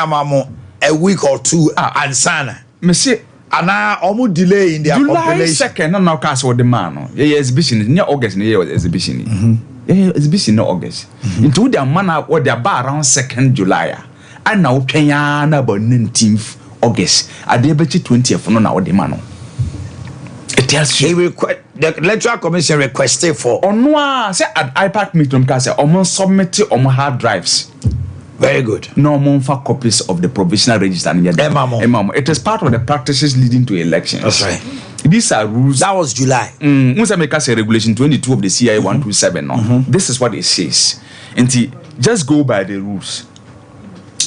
a week or two and sana. Monsieur, and now almost delay in their July 2nd, no cast for the man. Yeah, exhibition near August, near exhibition. Yeah, exhibition no August. Into their manner or their bar around 2nd July. And now Kenyana about 19th August ade bechi 20th no na ode ma no it tells you the electoral commission requested for ono a say at IPAC meeting ka say omo submit omo hard drives. Very good. No more copies of the provisional register. It is part of the practices leading to elections. That's right. These are rules. That was July. Say regulation 22 of the CIA 127. No? This is what it says. And just go by the rules.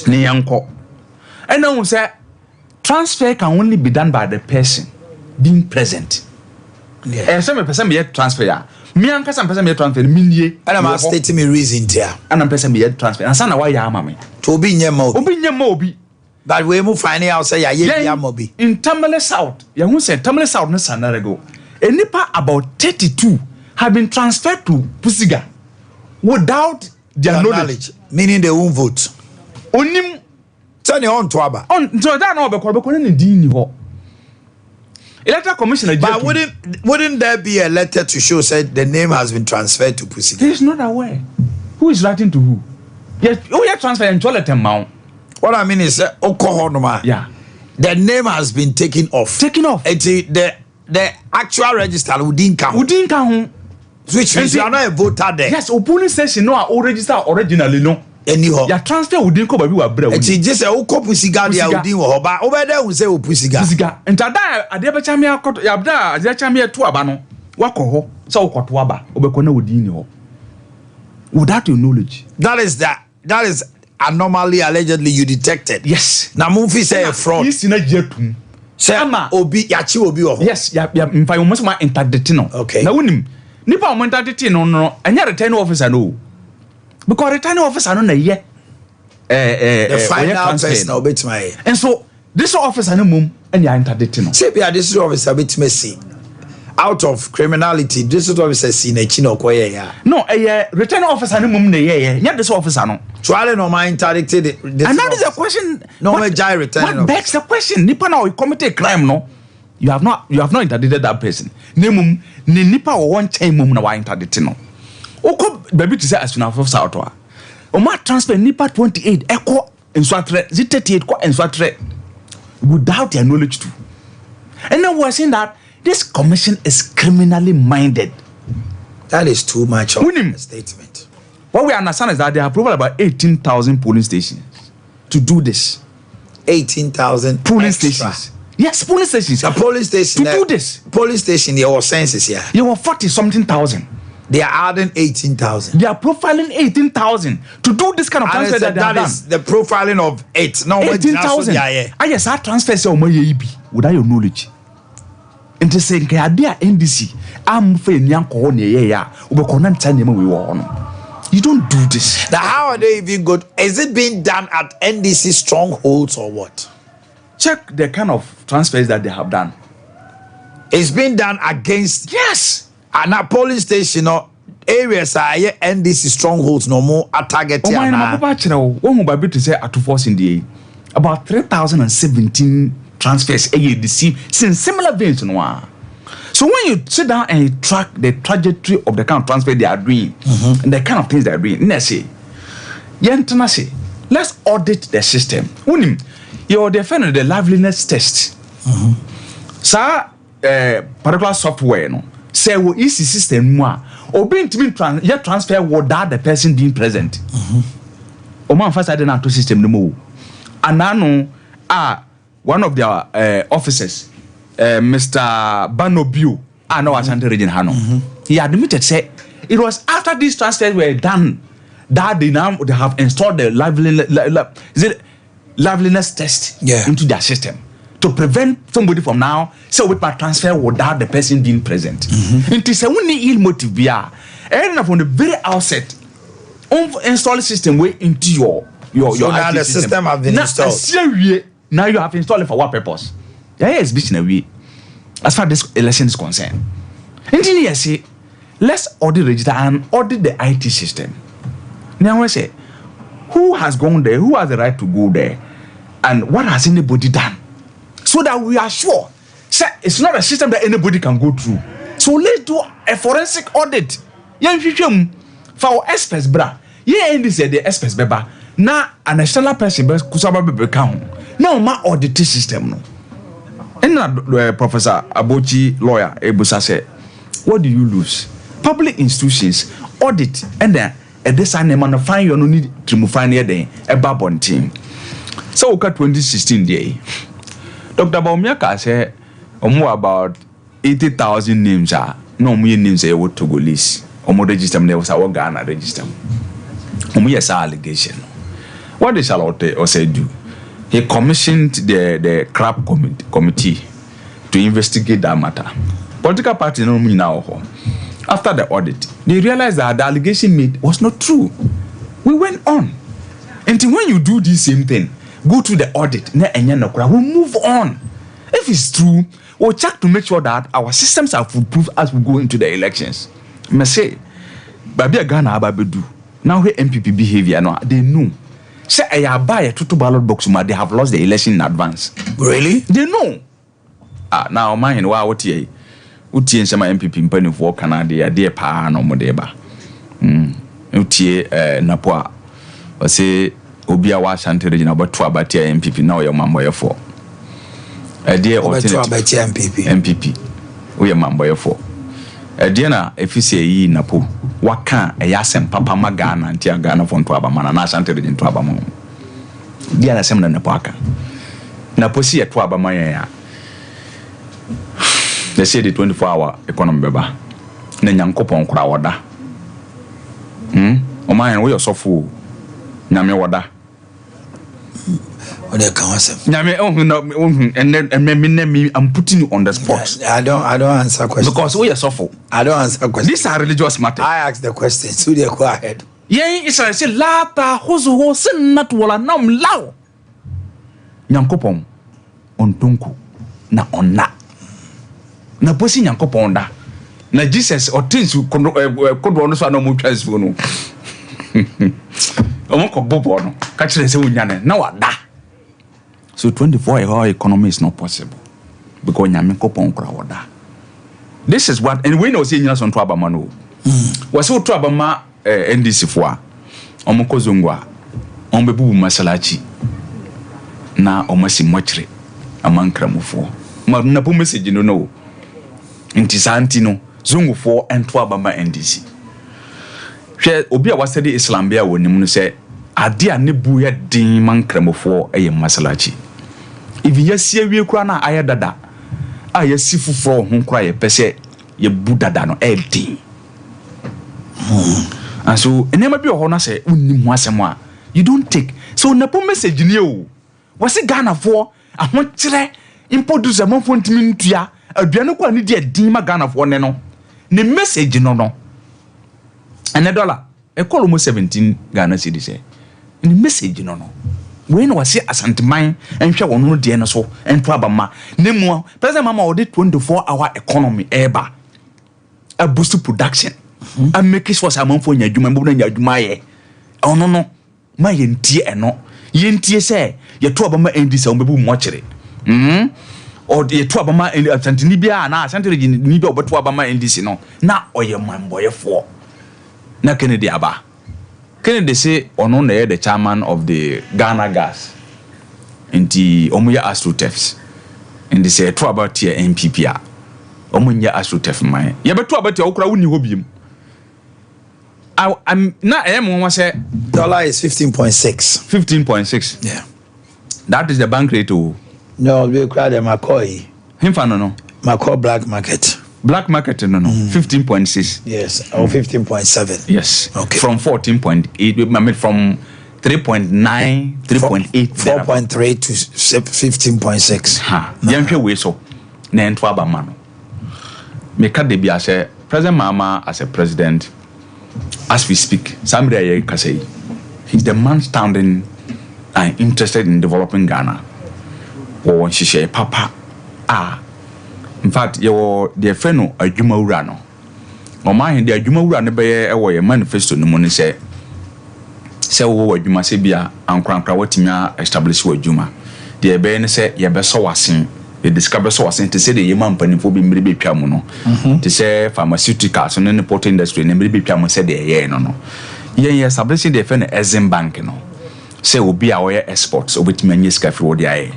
And now say transfer can only be done by the person being present. Yeah. And some person may transfer. Me and person may transfer. And I'm stating me reason there. And I'm person may transfer. And sana why ya mama to be nyemo. Obi nyemo obi. But we move finding out say ya mobi. In Tamale South, ya who said Tamale South no sanarego. A nipa about 32 have been transferred to Pusiga without their knowledge. Meaning they won't vote. Onim turn your on to aba. On so that no be ko ni din ho. Electoral commissioner. But wouldn't there be a letter to show said the name has been transferred to Pusiga? He is not aware. Who is writing to who? Yes, you transfer and toilet amount. What I mean is yeah. The name has been taken off. The actual register wouldn't count. Which means you are not a voter there. Yes, polling station no are register originally no. Anyhow. Ya transfer wouldn't come baby wa bra. It just say o Pusiga dia wouldn't wo ba. Over there we say o Pusiga. Pusiga. Entada ade be cha me akoto ya bra ade cha me to aba no. Wako ho. So okoto aba. Obekọ na wodin ho. Without your knowledge. That is anomaly allegedly you detected. Yes. Na movie say a fraud. This na jetum. Say obi yachi obi ho. Yes, ya mfa yo must interdicte no. Okay. Na wonim. Nipa o interdicte no anya returning officer no. Because returning officer no na ye the final person na obet my. And so this officer no mum anya interdicte no. Say be this officer bit me out of criminality this officer see na chi no koye ya. No, returning officer no mum na ye. Nya this officer no. Trial no mind interdicted. And that is a question. No me jai returning. What begs the question? Nipa na commit a crime no. You have not interdicted that person. Nemum ne nipa wo one chain mum na wa interdicted no. Oko baby to say as na officer auto. O ma transfer nipa 28 eko enswatre 38 ko enswatre without their knowledge too. And now we're saying that this commission is criminally minded. That is too much of a statement. What we understand is that they have approval about 18,000 polling stations to do this. 18,000 polling stations. Yes, polling stations. A polling station to do this. Polling station, there were census here. There were 40-something thousand. They are adding 18,000. They are profiling 18,000 to do this kind of transfer that they have done. That is the profiling of 18,000. I just had transfer say without your knowledge. And to say Ade NDC, I'm for nyanko ne ya. Ubekona ntanye we won. You don't do this. Now, how are they even good? Is it being done at NDC strongholds or what? Check the kind of transfers that they have done. It's been done against. Yes. And a polling station or areas are NDC strongholds no more are targeted. About 3,017 transfers since similar veins. So when you sit down and you track the trajectory of the kind of transfer they are doing and the kind of things they are doing, let's say, let's audit the system. You're defending the liveliness test. So, particular software, no, say we easy system or being to be transfer without the person being present. Oman first I didn't system no more. And I know one of their officers, Mr. Banobio, I know Ashanti region Hano. He admitted say it was after these transfers were done that they have installed the liveliness test into their system to prevent somebody from now so with my transfer without the person being present. It is a only ill motive and from the very outset install the system way into your so now the system have been installed. Now you have installed it for what purpose? Yes, way. As far as this election is concerned. Engineers say, let's audit register and audit the IT system. Now I say, who has gone there? Who has the right to go there? And what has anybody done? So that we are sure. Say, it's not a system that anybody can go through. So let's do a forensic audit. For our experts, bra. Yeah, and this is the experts, beba. Now, an external person, kusaba bebe count. Now my audit system no. And Professor Abochi lawyer Ebusa said, what do you lose? Public institutions audit and then this animal find you no need to find here then a babon team. So we got 2016 day. Dr. Baumiaka said about 80,000 names are no more names are what to go list. Register there was our Ghana register. Yes, allegation. What did Charlotte or say do? He commissioned the CRAP committee to investigate that matter. Political parties no me now. After the audit, they realized that the allegation made was not true. We went on. Until when you do this same thing, go to the audit, we'll move on. If it's true, we'll check to make sure that our systems are foolproof as we go into the elections. I say, Babia Ghana Ababedu. Now her MPP behavior, no, they know. Say I buy a total ballot box, they have lost the election in advance. Really? They know. Now mine, what ye? Utie some MPP impany for Canada, dear pa no modeba. Utie Napua. Or say Obia was anti about 2 about MPP now your mamma for. A dear alternative MPP. We are mamma for. A dinner, if you say ye Napo, what can a yasem papa magana and tia Ghana from Twabamana, and I anti in Twabamon. Dear Assembly Napaka. Naposi at Twabamaya. They say the 24-hour economy beba. Nenyankopon krawada. Omanhene we so fool. Nyame wada. What they can say? Nyame and then me I'm putting you on the spot. I don't answer questions. Because we are so fool. I don't answer questions. These are religious matters. I ask the questions. So they go ahead. Yeah, Israel say lata hozo sin not wala nam law. Nyankopon ontonku na onna. Na posi Nyankopon da. Na Jesus or things kodo so na mo twansu no. Omo ko bobo no. Ka kire se wunyane na wada. So 24-hour economy is not possible because Nyankopon kra wada. This is what and we know say nyina so nto abama no. Was so to abama NDC foa. Omo ko zongwa. Omo bebu masalachi. Na omo si mochire amankramufo. Ma na po message no. Nti santi no zongufo ento abama NDC. Hwe obi a wasede Islam bia wonim no se ade a ne bu ya din mankramufo eye masalachi. Even yasie wie kura na ayedada a yasi fufuro ho kura ye pese ye bu dada no e din. And so enema bi ho na se unnim ho asem a you don't take. So na po message ni o. Wase Ghana for ahokire introduce amanfo ntimi ntua aduane kwa ni de din ma Ghana for ne no. Ne message no. And $1 e call almost 17 Ghana cedis e. Ne message no. When was it asanteman and hwe wono de no so ento abama nemu president mama odi 24-hour economy eba a boost production and make sure amanfo nya adwuma mbo nya adwuma ye ono no ma yentie eno yentie se ye to abama endi se ombebu mo kire or ye to abama asanteni bia na asanteni ni bia obeto abama endi se no na oye mamboyefo na Kennedy aba Kennedy say ono na the chairman of the Ghana Gas inti omuya astrotefs and they say to about here MPP a omunya astrotef man ye beto about here okura woni hobiem I'm not one say dollar is 15.6. Yeah, that is the bank rate. No, we cry the McCoy. Him fan no McCoy black market. Black market no 15.6. Yes, or 15.7. Yes, okay. From 14.8. I mean from 3.9, 3.8, 4.3 to 15.6. Ha. Yanhwe we so na ento aba ma no. Me ka de bia say President Mama as a president. As we speak, somebody can say he's the man standing and interested in developing Ghana. Or she say, Papa, in fact, your dear friend, a Juma Urano. Or mine, dear Juma Urano, a manifesto no money say, what you must say, Bia, and Crankawatinia established with Juma. Dear Ben said, Ye best so was seen. They discover so as to say the Yaman penny for being maybe piamono. To say pharmaceuticals and the port industry and maybe piamo said the no. Ye establishing the friend as in bank no. say obi a oye exports obetimi anye sika fi wo dia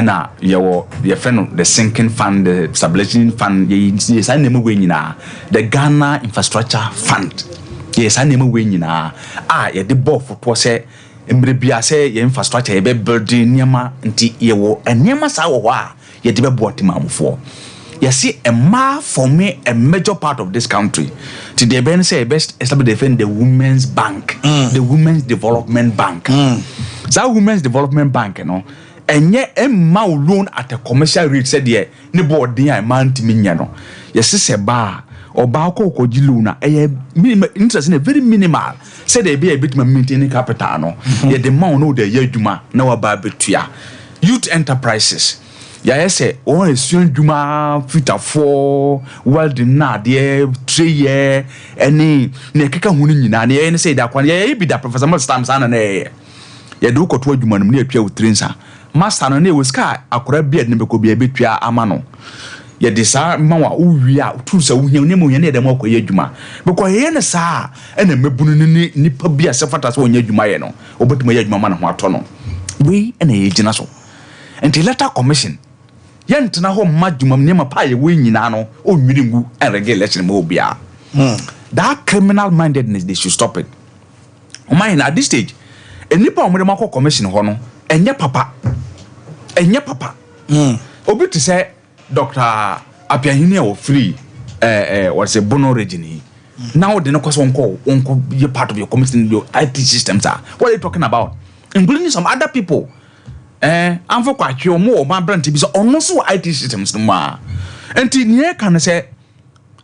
na your friend the sinking fund, the stabilization fund, yes, I never win the Ghana infrastructure fund. Yes, I never win yeah, the board for to say Mbrebia say your infrastructure ye be building nyama nti ye wo nyama sa wo a ye de be boatima for. You see for me a major part of this country to the ben say best establish defend the Women's Bank, the Women's Development Bank. So Women's Development Bank, you know. Enye emma loan at a commercial rate said ye ne board dey man timi nya no yes se ba oba ko luna minimum interest in very minimal said they be a bit maintaining capital no ye the man no dey adwuma na wa ba betua youth enterprises ya say on esuan dwuma fita for welding na dey 3 year any ne keka hunu nyina ne ye say da kwan ye bi da professor Stamps ana na ye do ko to adwuma no ne atwa utrinsa master no ne we ska akora bia ne beko bia betua ama no ye de sa mawa uwi a tu sa uhia ne mu ne de mo akoye adwuma beko ye ne sa ena mebunu ne nipa bia se fata so onya adwuma ye no obetuma ye adwuma ma na ho ato no we ena ye gina so enti letter commission ye ntena ho madwuma ne ma pa ye we nyina no onwiri ngu en regulation mo bia that criminal mindedness they should stop it Omanhene at this stage enipa omre mako commission ho no enye papa obi to say Dr. Apiahene Yaw free what's a bono region now the no cause onko be part of your commission your IT systems are what are you talking about including some other people am for kwatwe o ma brand bi so ono so IT systems no ma enti ne can say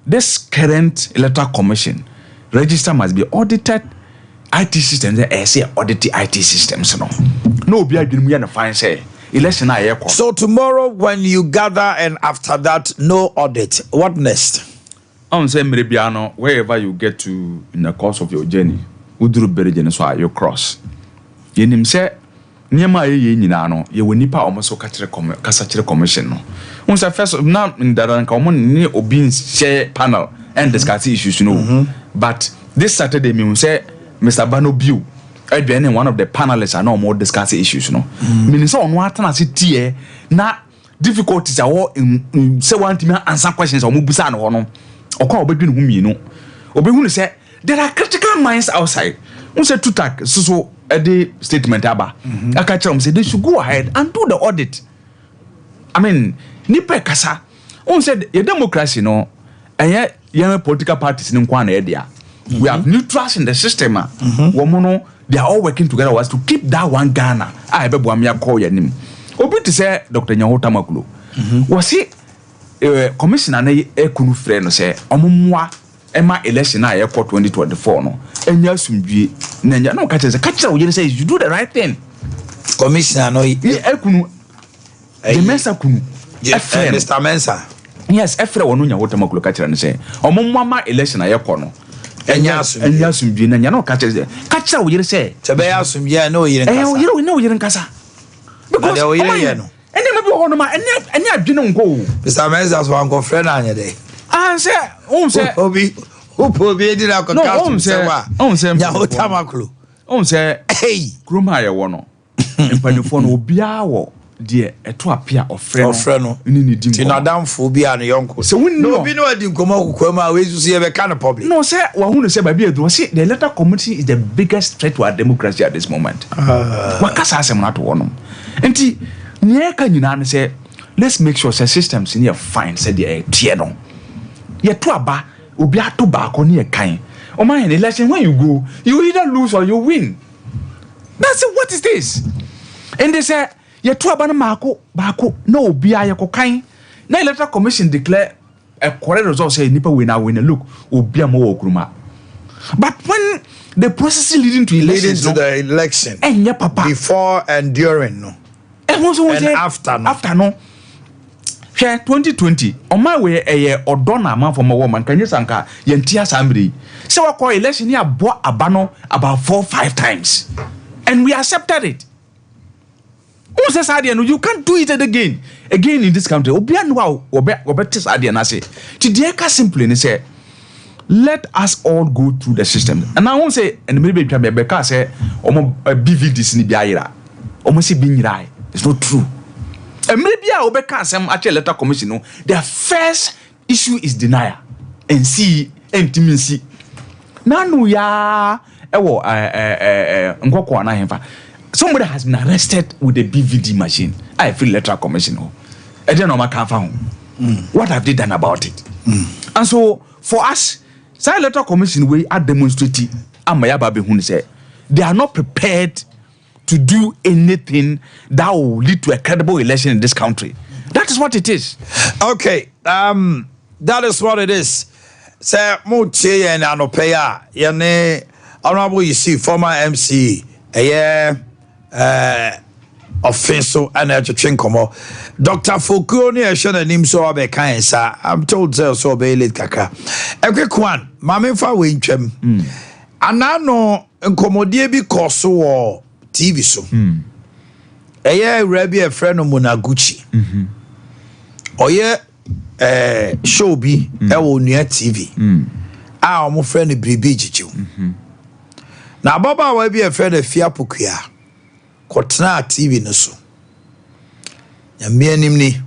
this current electoral commission register must be audited IT systems say audit IT systems no obi adwenu ya na fine say election na so tomorrow when you gather and after that no audit what next say mrebiano wherever you get to in the course of your journey uduru berejene so you cross yenim say niema ye nyina no ye wonipa omoso kasa kire commission no say first na ndaran ka omon ni obi share panel and discuss issues but this Saturday me say Mr. Bano Biu and one of the panelists are no more discussing issues meaning so on what tie na difficulties are all in say one to answer questions or mubusa no no okwa obedwin hu mi no obehunu say there are critical minds outside who say tutak so the statement aba aka tell say they should go ahead and do the audit. I mean nipa kasa who said your democracy no and your political parties in kwa na dia we have neutrals in the system womono they are all working together was to keep that one Ghana I be boa me call your name obi to say Dr. Nyahota Makulo was he commissioner na ekunu frɛ no say omomwa ema election na ye 2024 no enya sumdue na nya no ka kyerɛ wo say you do the right thing commissioner no ekunu the mensa kunu Mr. Mensa yes efrɛ wo no Nyahota Makulo ka kyerɛ no say omomwa ma election na ye kɔ no enya asumdue na nya no ka kyerɛ wo say tebe asumdue na o yire nkasa no yire nkasa because o yire ye no ene me bi ho no ma ene adwene nko Mr. Mensa so an confrɛ na anya dey say say obi edi na ko cast say wa Nyahota Makulo say hey kroma ye wo no empanifo no obia wo de eto apia ofrɛ no ni di ti na damfo bia no yonko so no obi no adi nkomo kokoma we susu ye be ka no public no say wa hu no say baby edu say the electoral community is the biggest threat to our democracy at this moment wa kasa asem na to wono enti nye ka nyina ne say let's make sure say systems in here fine say the tie no ye to aba obi ato ba ko ne ye kan Omanhene election when you go you either lose or you win that's it. What is this and they say ye to aba no baako na obi aye ko kan na electoral commission declare a correct result say nipa win look obi am wo kuruma but when the process leading to elections the election enye papa before and during no and after no 2020 on my way odona man from a woman can you sanka yentia sambre say we call election here bo abano about 4-5 times and we accepted it. Who says idea no you can't do it again in this country obi anu a obe test idea na say ti dey ka simply ni say let us all go through the system. And I won't say, and maybe because say, BVDs ni biara, almost see being right. It's not true. And maybe I will because some actually electoral commission. No, their first issue is denial and see intimacy. Nanu ya somebody has been arrested with a BVD machine. I feel electoral commission. I don't know my what have they done about it? And so for us, say electoral commission we are demonstrating they are not prepared to do anything that will lead to a credible election in this country. That is what it is. Okay, that is what it is. Say Mutie and Anopeya, Yane Honorable you see former MC, offensive and Chinkomo. Dr. Foucault, I should have named so abe kansa. I'm told so obey late kaka. A quick one, Mammy for Winchem. And I know Nkomodie because so TV so. Rabbi a friend of Munaguchi. Show be near TV. Our friend Bribiji. Now Baba will be a friend of Fiapukia. Kotna TV no so. Ya me nimni.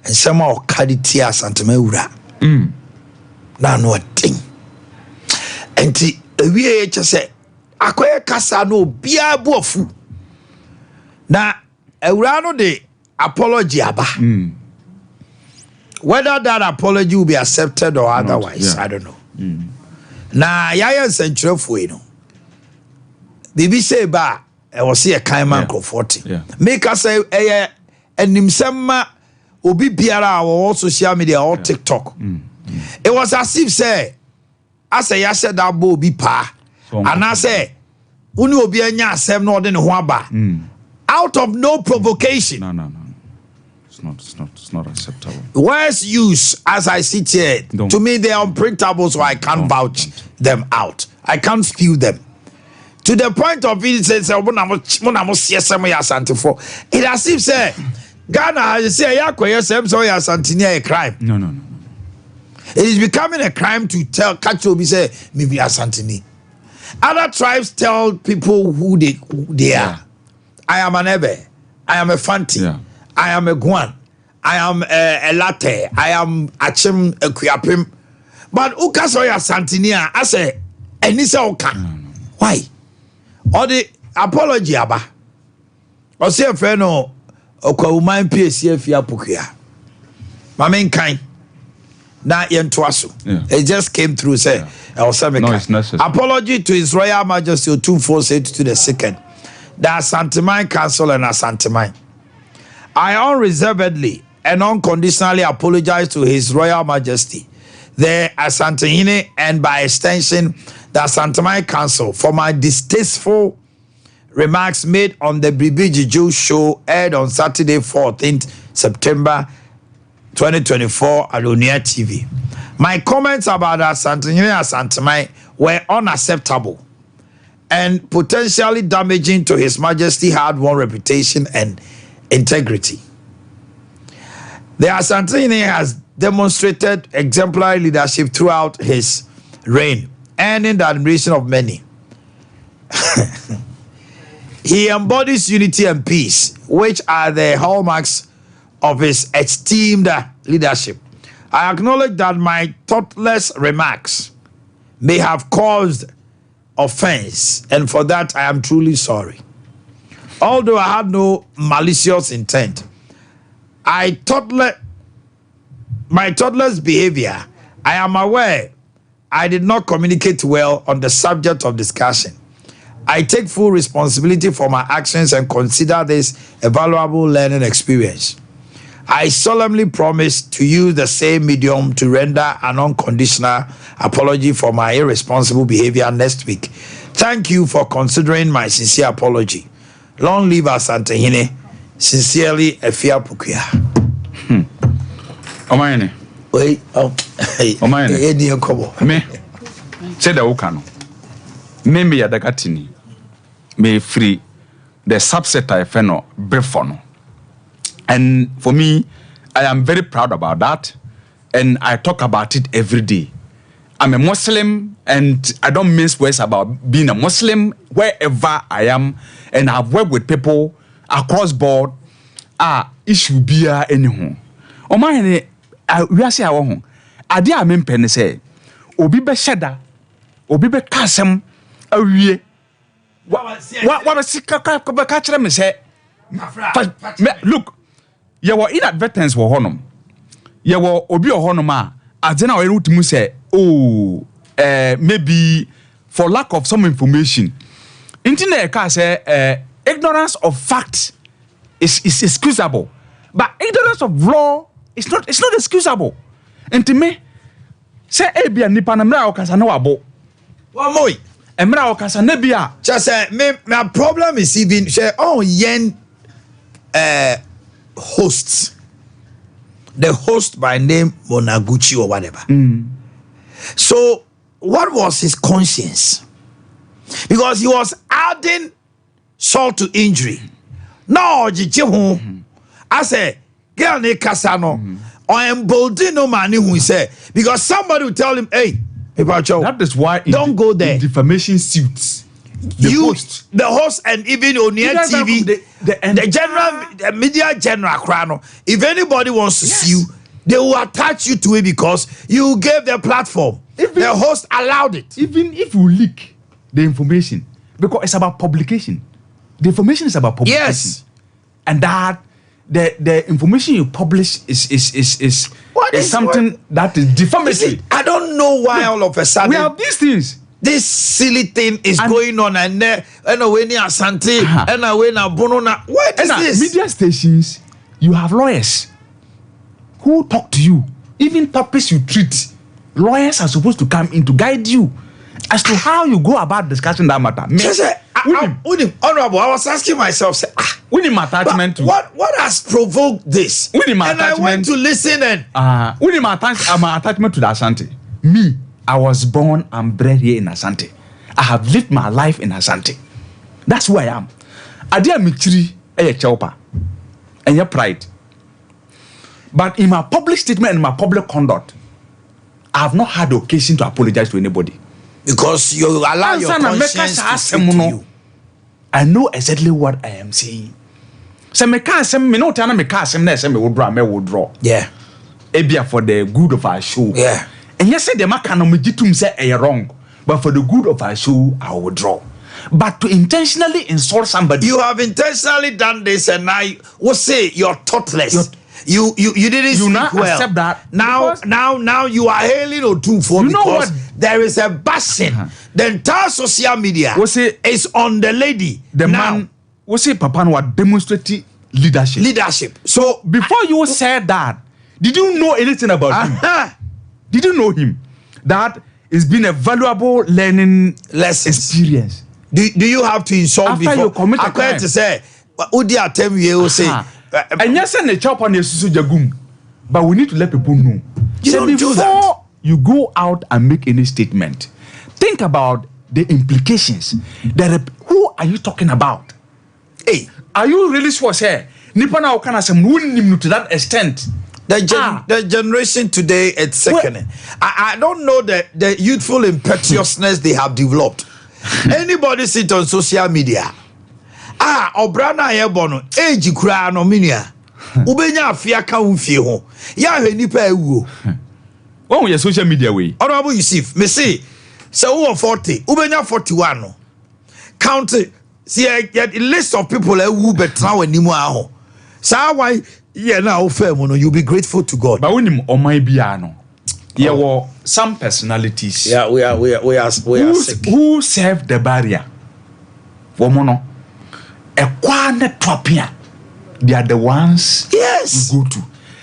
Ensema okadi tia santema wura. Na no ting. Enti ewie ye se akoye kasa no bia bofu. Na ewura no de apology aba. Whether that apology will be accepted or otherwise, I don't know. Na yaya sentrefo no. Bibi say ba I was see a kind man comforting. Make us say and nimsema obi biara or social media or TikTok. It was as if say I say I said that bo bi pa and I say uni obi anya asem no de ne ho aba out of no provocation. No. It's not acceptable. Words used as I sit here to me they are unprintable, so I can't vouch them out. I can't spew them. To the point of it says it as if say Ghana has say a crime. No. It is becoming a crime to tell catch obi say maybe Asantini. Other tribes tell people who they are. I am an Ebe. I am a Fanti. I am a Guan. I am a Latte. I am Achim Kuyapim. But Ukasoya Santinia, I say, Enisa Oka. Why? Or the apology aba. Or say a friend or Kwauman PSF Yapukia. My main kind. Na Yentuasu. It just came through, say, it's necessary. Apology to His Royal Majesty 248 to the second. The Asantemine Council and Asantemine. I unreservedly and unconditionally apologize to His Royal Majesty, the Asantehene, and by extension, the Asantemine Council for my distasteful remarks made on the Bribiji Jew show aired on Saturday, 14th September 2024 at Onia TV. My comments about Asantehene and Asantemine were unacceptable and potentially damaging to His Majesty's hard-won reputation and integrity. The Asantehene has demonstrated exemplary leadership throughout his reign, earning the admiration of many. He embodies unity and peace, which are the hallmarks of his esteemed leadership. I acknowledge that my thoughtless remarks may have caused offense, and for that I am truly sorry. Although I had no malicious intent, my thoughtless behavior, I am aware I did not communicate well on the subject of discussion. I take full responsibility for my actions and consider this a valuable learning experience. I solemnly promise to use the same medium to render an unconditional apology for my irresponsible behavior next week. Thank you for considering my sincere apology. Long live Asantehene. Sincerely, Efia Pukia. Omanhene. Wait, Omanhene. Me. Say the Okano. Me Yadagatini. Me free the subset I feno Brefono. And for me, I am very proud about that. And I talk about it every day. I'm a Muslim, and I don't mince words about being a Muslim wherever I am, and I've worked with people across board. Issue be anyhow. Omanhene, we are say our home. Ade a mempen say, obi be shada, obi be kasem, awie. What catch me say? Look, you were inadvertence for honum. You were obi or honoma. Adena we root mu say, maybe for lack of some information. Internet can say ignorance of fact is excusable, but ignorance of law is not excusable. And to me, say Abia nipa na mra okasa na wabo. Wa moy. Emra okasa na bia. Just say my problem is even say yen hosts. The host by name Monaguchi or whatever. So what was his conscience? Because he was adding salt to injury. No, I say, girl ne kasano, or embolden no man who say, because somebody will tell him, hey, that is why don't go there. Defamation suits. The host, and even on your TV, the general, the media general crano. If anybody wants to sue you, they will attach you to it because you gave their platform. The host allowed it. Even if you leak the information, because it's about publication. The information is about publication. Yes. And that the information you publish is something that is defamatory. I don't know why all of a sudden we have these things. This silly thing is going on, and when you Asante, and when you Bonona. What is this? Media stations, you have lawyers who talk to you. Even topics you treat, lawyers are supposed to come in to guide you as to how you go about discussing that matter. Honorable, I was asking myself, attachment. What has provoked this? And I went to listen and my attachment to the Asante. Me, I was born and bred here in Asante. I have lived my life in Asante. That's who I am. Ade Akye Abia and your pride. But in my public statement and my public conduct, I have not had the occasion to apologize to anybody. Because you allow your conscience to speak to you. I know exactly what I am saying. So me can't say me no tell me can't say me say me withdraw. Yeah. Abia for the good of our show. Yeah. And yes, say the man can legitimate say a wrong, but for the good of our show, I will withdraw. But to intentionally insult somebody, you have intentionally done this, and I will say you're thoughtless. You didn't speak not well. Accept that. Now you are hailing Otunfo because there is a bashing. The entire social media is on the lady. The man was say Papa no demonstrating leadership. So before you said that, did you know anything about him? Did you know him? That has been a valuable learning experience. Do you have to insult after before you commit a crime? To say, Udi atem you will say. And yes, and the chop on the susu jagum. But we need to let people know. You don't do that. Before you go out and make any statement, think about the implications. Who are you talking about? Hey, are you really sure? Say, Nipa na okana sem wunnim to that extent. The generation today, it's sickening. I don't know the youthful impetuousness they have developed. Anybody sit on social media? Obrana yebono, age kura no minia. Ubenya afia ka unfie ho. Ya hwe nipa ewu. When we social media way. Honorable Yusuf, me say, so 40, ubenya 41 no. Count see a list of people ewu betra wanimu aho. Sa why now you'll be grateful to God. But when him on my piano, there were some personalities. Yeah, we are sick. Who serve the barrier? Womono, a quanet tropia. They are the ones yes you go to.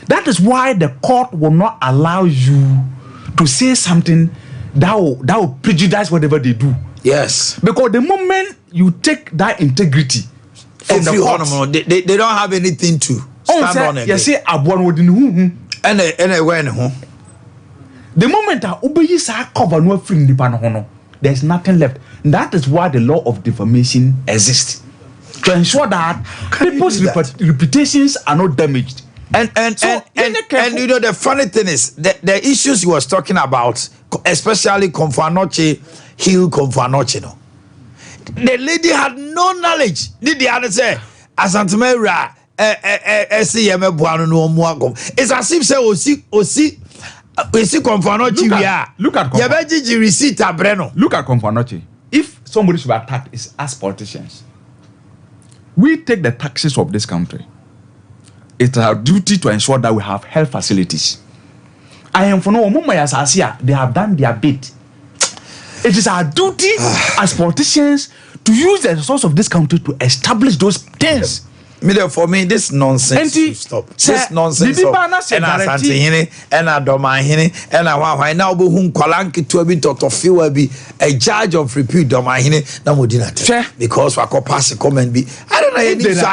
That is why the court will not allow you to say something that will prejudice whatever they do. Yes, because the moment you take that integrity from the court, they don't have anything to stand on it. You say abuan wodin hu and when who. The moment that obeyi sa cover no free nipa no ho no, there's nothing left. That is why the law of defamation exists, to ensure that people's reputations are not damaged. And you know the funny thing is the issues he was talking about, especially Konfanoche, Hill Konfanoche, no. The lady had no knowledge. Did the other say Asantemera it's as if say osi Konfanoche we are. Look at Yabeji receipt abreno. Look at Konfanoche. If somebody should be attacked, it's us politicians. We take the taxes of this country. It's our duty to ensure that we have health facilities. I am for no moment as Asia, they have done their bit. It is our duty as politicians to use the resource of this country to establish those things. For me, this nonsense to stop. This nonsense of Asantehene and Omanhene and why now who Kolanki to be to be a judge of repute Omanhene Namudina because we pass a comment be. I don't know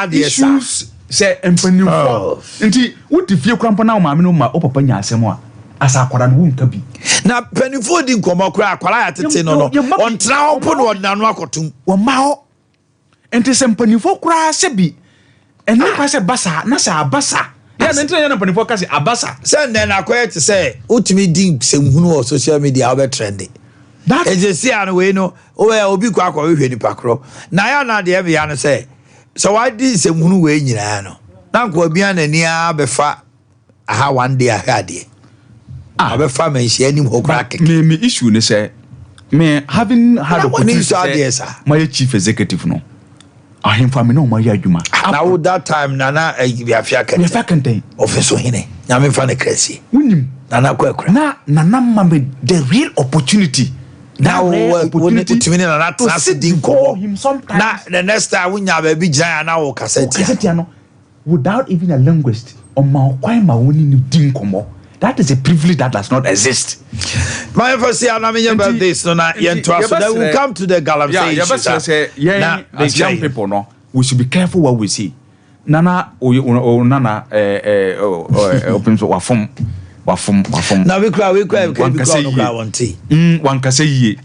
any issues. Say empany nti what if you cramp now ma me no ma opapa nya asem a asa akwara no wonka bi na penifo di nkomo kra akwara ya tete no ontra opo no odnanu akotum wo ma ho enti se mpanifo kra se bi eni kwa se basa na se abasa ya na enti na mpanifo ka se abasa se na akoye te se utimi di semhunu o social media obe trendy that ejesi an we no obi kwa hwe ni pakro na ya na de e bia no se so why did some who way no? Now go be an near befa aha one day ahade. Be family she any ho crack. Me issue ne say me having had opportunity my chief executive no. Ahim family no my adwuma. Now that time nana afia kan. Afia kan officer hine. Na me fa na kresi. Unim nana kwakura. Na nana mama the real opportunity. Now opportunity to na that na the next time when you baby giant now cassette without even a linguist or ma kwai ma woni ni din komo. That is a privilege that does not exist. My first year na me about this no na yentoa so that we come to the galamsey the young people no we should be careful what we see. Nana nana open so wafom now we cry one can say ye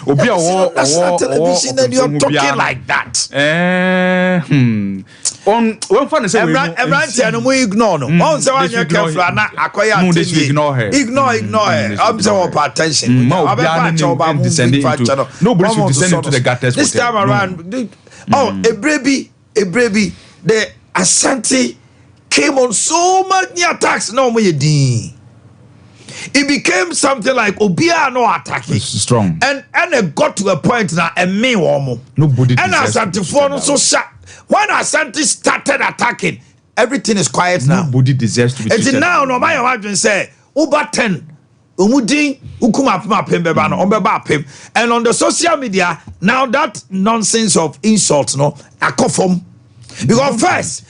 obi television and you're talking like that on one fun say we ignore no on say one you careful na akoya ignore her I'm saying pay attention nobody should descend into the gutters this time around a brebi the Asante came on so many attacks no more it became something like Obia no attacking strong and it got to a point now and me woman nobody and Asante for so sharp when Asante started attacking everything is quiet now nobody deserves to be and now no my imagine say over 10 umudin ukuma pembeba no ombeba pem and on the social media now that nonsense of insults no akofom because first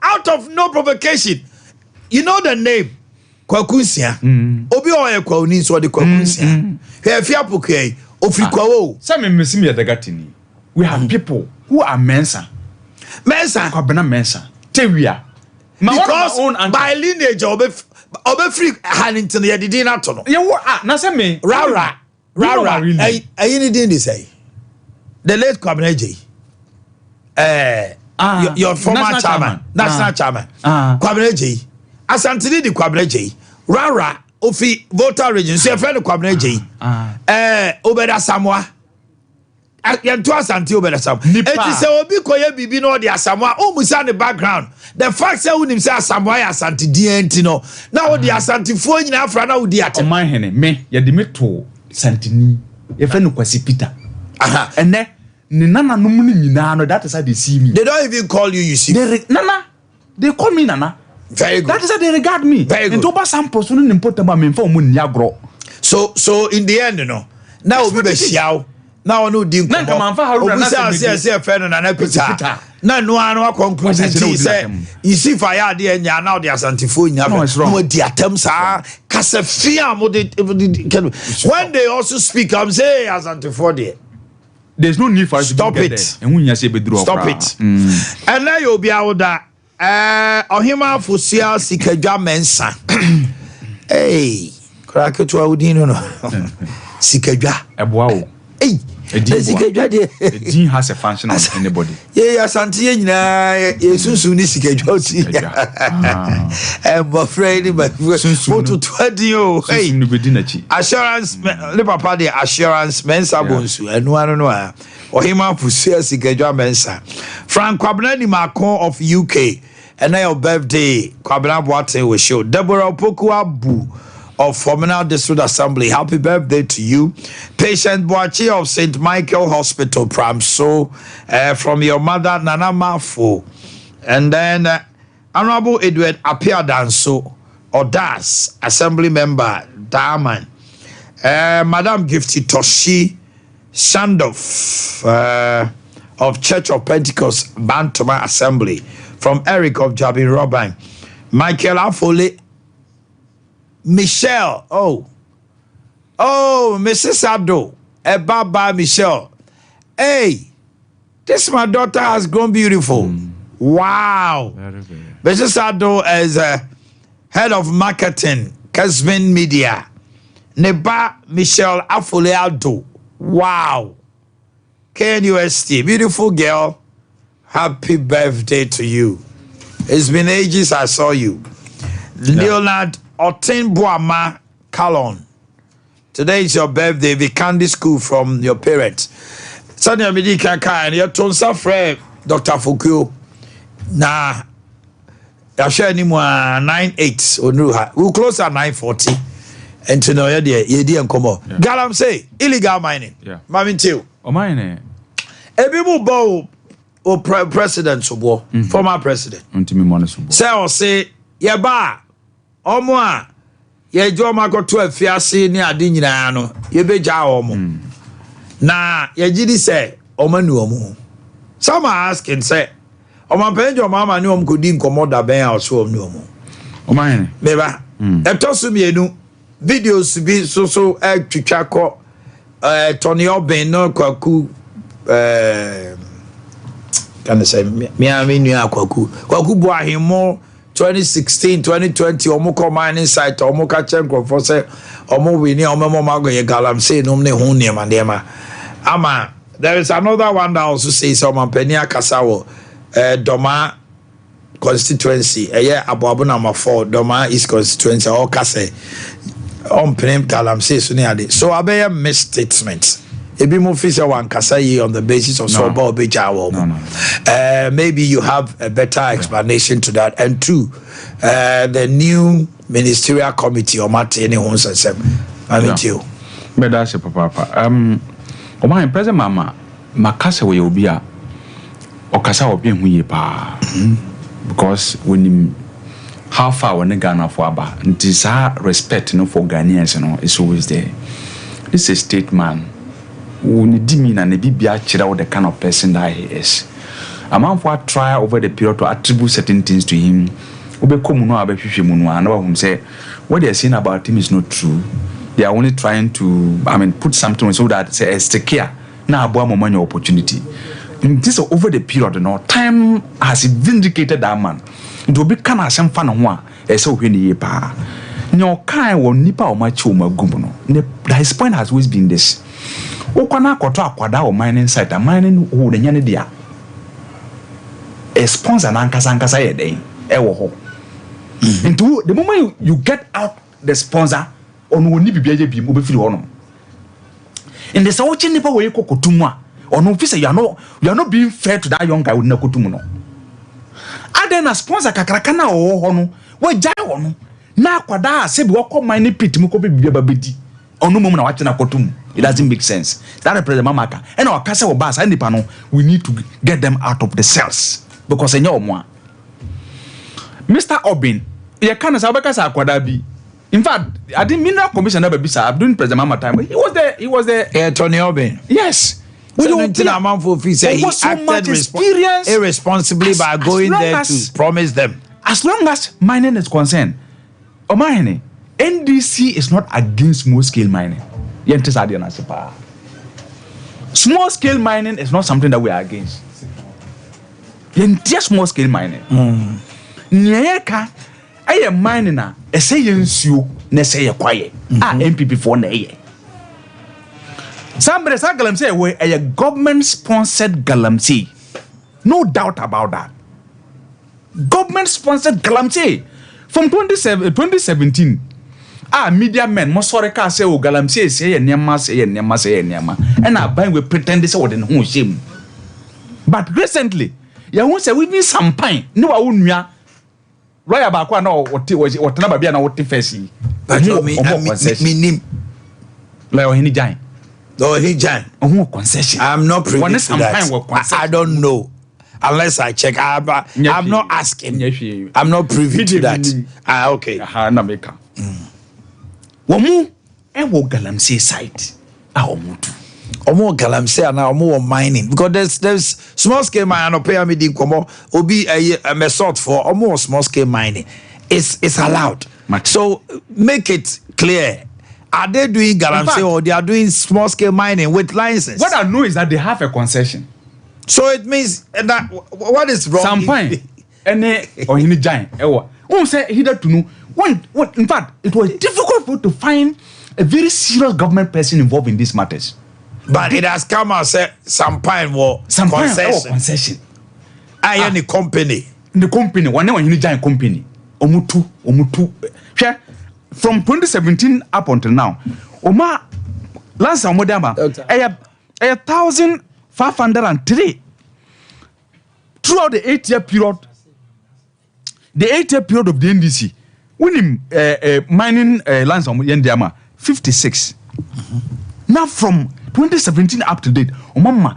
out of no provocation you know the name Kwakunsia obi oye kwani so de Kwakunsia he fia pokai ofrikwa wo say me mesimi adagatini we have people who are mensa kwabena mensa tewia because by lineage obe free Hannington ye didn't na to no ye wo na say me rara ayini din dey say the late Kwabena J your former chairman national chairman Kwabena J Asante di Kwabena J rara ofi voter region so friend Kwabena J Obeda Samoa yanto Asante Obeda Samoa eti se obi koye bibi no de Asamoa o musa the background the fact say unim say Asamoa ya Asante DNT no na wo de Asante fo nyina afra na wo di atem Omanhene me ye de me to Santini ye friend Kwasi Peter ene ni nana no mu nyina no that is how they see me they don't even call you see nana they call me nana. Very good. That is how they regard me. Very good. And over some person important about me for mo nyagro. So in the end, you know, now we be xiao. Now no din ko. Obusa say friend na Peter. Na no anu conclusion say you see fire there nya now the Asantefo nya mo di atem sa kasafia mo de when they also speak I'm say Asantefo there. There's no need for us stop to it. Stop it. And now you'll be out that Ohima Fusia Sikajwa Mensa. Hey, Kraketwa Udino no. Sikajwa. Ebwao. Hey, A gene has a function on anybody. Yeah, Santi, Susu Nisikajwa. I'm afraid, but to 20. Assurance, Lipa Party, assurance, Mensa Bonsu, and one or Ohima Pusia Sikajwa Mensa. Frank Kwabnani Macron of UK, and now birthday, Kwabna Boakye will show. Deborah Pokua Boo of Forminal District Assembly. Happy birthday to you. Patient Boakye of St. Michael Hospital, Pramso, from your mother, Nana Mafo. And then Honorable Edward Apia Danso, Odas, Assembly Member, Diamond. Madam Gifty Toshi Shandoff of Church of Pentecost, Bantama Assembly. From Eric of Jabin Robin. Michael Afole. Michelle, Mrs. Ado, Baba Michelle. Hey, this my daughter has grown beautiful. Wow. Very, very. Mrs. Ado is head of marketing, Casvin Media. Neba Michelle Afole Ado. Wow. KNUST, beautiful girl. Happy birthday to you. It's been ages I saw you. Leonard Otin Boama Kalon. Today is your birthday. We candy school from your parents. Sanya Midi Kaka and your Tonsa friend, Dr. Fukio. Nah, I share anymore 9-8. We'll close at 9:40. And to know you and come on. Galam say illegal mining. Yeah. Mamin Tio. Omanhene. Ebimu Bow or President Subo, former president. Say, Yaba. Omwa ye joma ko to afiase ni ade nyina no ye beja omo na ye gidi say omanu omo some are asking say omapenjo mama ni omkodi nkomoda ben house omnu omo Omanhene meba etosu mienu videos bi so twitwa ko Tony Oben no kwaku can say me aminu kwaku bo ahimo 2016, 2020, Omuko mining site, Omuka Chenko for say, Omu Winnie, Omomago, Galam say, Nomne Hunia Mandema. Ama, there is another one that also says, Penia Kasawo, Doma constituency, Ababuna Mafo, Doma East constituency, or Kase, Pem Galam say, Suniade. So I bear misstatements. Ebi mo fisa wan kasa yi on the basis of Sompa Obejawo. Maybe you have a better explanation to that. And two, the new ministerial committee or Martin Honsa Sem. I mean you. But that's a papa. Oman present mama makasa we obia okasa obi hu ye pa. Because when how far when Ghana for aba, desire respect no for Ghanaians no is always there. This is a state man. When dimina ne bibia chira the kind of person that he is. A man for try over the period to attribute certain things to him. Say what they are saying about him is not true. They are only trying to, put something so that say take care. Now about money opportunity. In this over the period, time has vindicated that man. It will be kind of some fun one. So when he pa, no kind will nipa or my chuma gumbo. His point has always been this. Okwana koto akwada o mining site a mining wo de nyane dia a sponsor na nkasa ye den e wo ho into the moment you get out the sponsor on woni bibia je bi mo be firi ho no in the so chi nipa we kokotumu a ono fi say you are not being fair to that young guy with nakotumu no aden na sponsor kakraka na wo ho no we jai wo no na akwada se bi wo ko mining pit mu ko bibia babedi ono mum na wache nakotumu. It doesn't make sense. That represents Mamaka. And our casa or bas and the panel, we need to get them out of the cells. Because I know more. Mr. Obin, you can't say Kwadabi. In fact, I didn't mean that commission never be I'm doing President Mama time. He was there. Tony Obin. Yes. We don't tell a man for fees. He acted irresponsibly by going there to promise them. As long as mining is concerned, Omanhene, NDC is not against small scale mining. Small scale mining is not something that we are against. Small scale mining. Nyeka aye mining na ese yensuo na ese ye kwaye. MPP for na ye. Somebody say galamsey we a government sponsored galamsey. No doubt about that. Government sponsored galamsey from 2017. Media men mo sorry ka say o galamsey say nyama and I buy we pretend say we den ho shame. But recently ya won say we need some pine no wa wonua lawyer ba kwa na what na ba bia na what face. But me nim lawyer Omanhene Yaw. Omanhene concession. I'm not privy to that. I don't know. Unless I check. I'm not asking. I'm not privy to that. Okay. Na make am. Womu e wo galamsey site. Omo galamsey and omo mining because there's small scale mining. Pay me di komo obi a sort for omo small scale mining. It's allowed. So make it clear. Are they doing galamsey or they are doing small scale mining with license? What I know is that they have a concession. So it means that what is wrong? Sompa ene Omanhene Yaw ewo. Who say he that to know what in fact it was difficult for to find a very serious government person involved in these matters. But it has come and said Sompa was concession. I am the company. The company one Omanhene Yaw company. Omutu. From 2017 up until now, Oma last time modama 1,503 throughout the 8-year period. The 8-year period of the NDC, winning mining lands on Yendiama 56. Now from 2017 up to date, Omama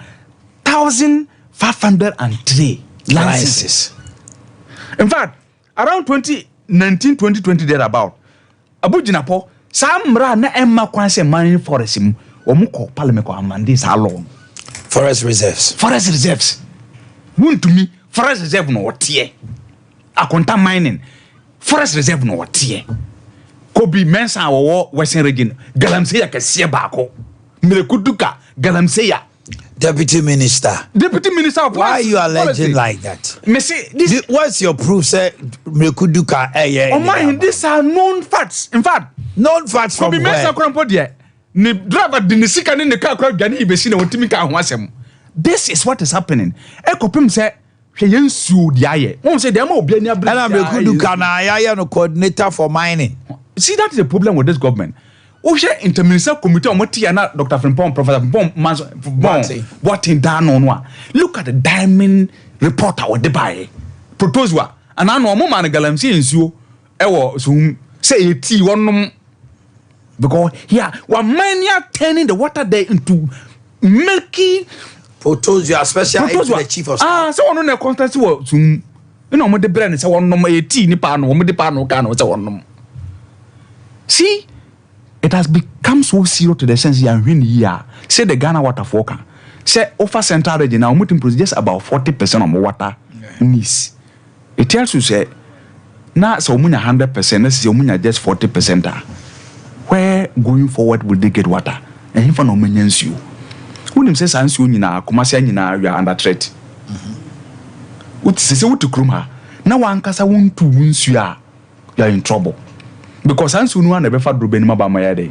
1,503 licenses. In fact, around 2019-2020 thereabout. Abujinapo, Samra na Emma Kwanse mining forest him, Omuko Palameko Amandi Salon. Forest reserves. Wound to me, forest reserve no tie. Akonta mining. Forest reserve no tie. Kobi Mensa or Western region. Galamsey Kasia Bako. Milekuduka, Galamsey. Deputy Minister of why are you alleging like that? What's your proof? Say Milekuduka. These are known facts. In fact, known facts from where? This is what is happening. Ekopim say Yensu diaye. Won say dem obi ania bra. And Milekuduka na ayaya no coordinator for mining. See, that is the problem with this government. Oshe interministerial committee omoti na Dr. Frimpong, Professor Frimpong, what in down on one. Look at the diamond report what they buy. Proposal. And I know mo man galamsey nsuo ewo so say tea one because here one mania turning the water there into milky proposal special the chief of staff. So one no contact wo so you know mo de brand say one no tea ni pa no mo de pa no ka no say one no. See, it has become so serious to the sense you win here. Say the Ghana water forecast. Say over central region now, we produce just about 40% of water needs. It tells you say now so much 100%, this is just 40%. Where going forward will they get water? And if no means you. When him says answer you na commercial you are under threat. What say what to kruma? Now one kasa won to wins you are in trouble. Because Ansu no one never fought Rubenima Bamayade.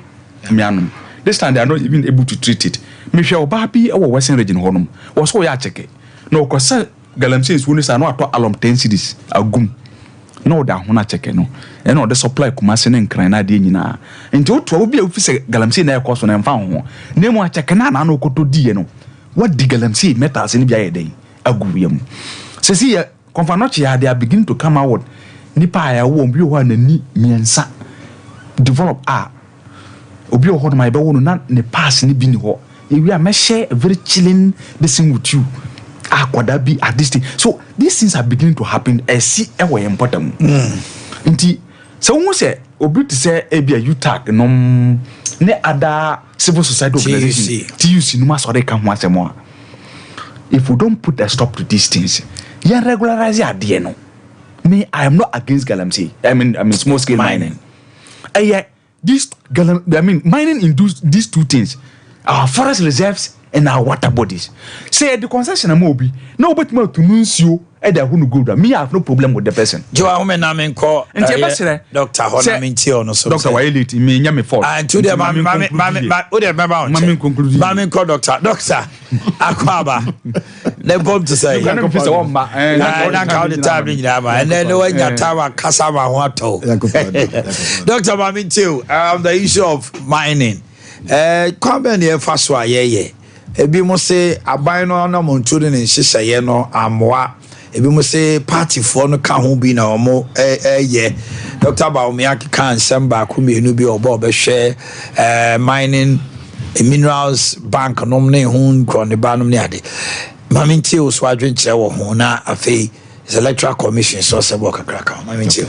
This time they are not even able to treat it. Michelle Babi or Western region honum was so ya check it. No, because galamsey is when are not alum 10 cities a gum. No, that one check no. And no, the supply Kumasin and Krana Dina. Until 12 be officer galamsey na cost on and found. Name one check na no koto dieno. What the galamsey metals in the day? A guium. Says here, Confanochi they are beginning to come out. Nipa ya won't be one ni miensa. Develop obi o my be wonu na ne pass ni bi ni ho we are share a very chilling listen with you akwada bi at this thing. So these things are beginning to happen. I see e we important nti so won say obi to say e bia UTAC no ne other civil society organization TUC no ma so dey kan ho asemo. If we don't put a stop to these things, you regularize ade no. Me, I am not against galamsey. I mean small scale mining. Mining in these two things, our forest reserves and our water bodies. Say the concession amobi, no but more to nuncio either who no good. Me, I have no problem with the person. Joe, I'm a name called Doctor Honamintio, no so. Doctor Wiley, me, Yami Ford. And to the mammy, Mammy called Doctor Aquaba. They both to say, and I count the time in Yama, and then when your tower Casama Wato. Doctor Mamintio, the issue of mining. Come here, first one, yeah. Ebi mo say aban no montude ne hyehyeye no amoa ebi mo say party for no ka ho bi na omo ye Dr. Baumia kan samba ku mienu bi obo obehwe mining minerals bank nom ne ho nkro ne ba nom ne ade maminti o so adwen kire wo ho na afei is electoral commission so se bo kakra ka maminti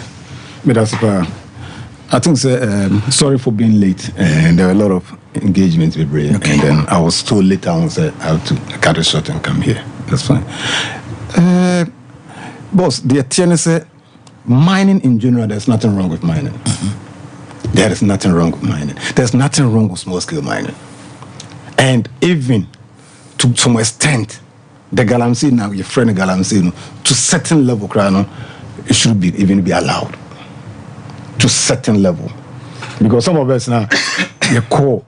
me that's I think sorry for being late and there were a lot of engagements with Bray, okay. And then I was told later on that I have to cut it short and come here. That's fine. Boss, the attorney said mining in general, there's nothing wrong with mining. Mm-hmm. There is nothing wrong with mining. There's nothing wrong with small scale mining. And even to some extent, the galamsey now, your friend galamsey, to certain level, it should even be allowed. To certain level. Because some of us now, you call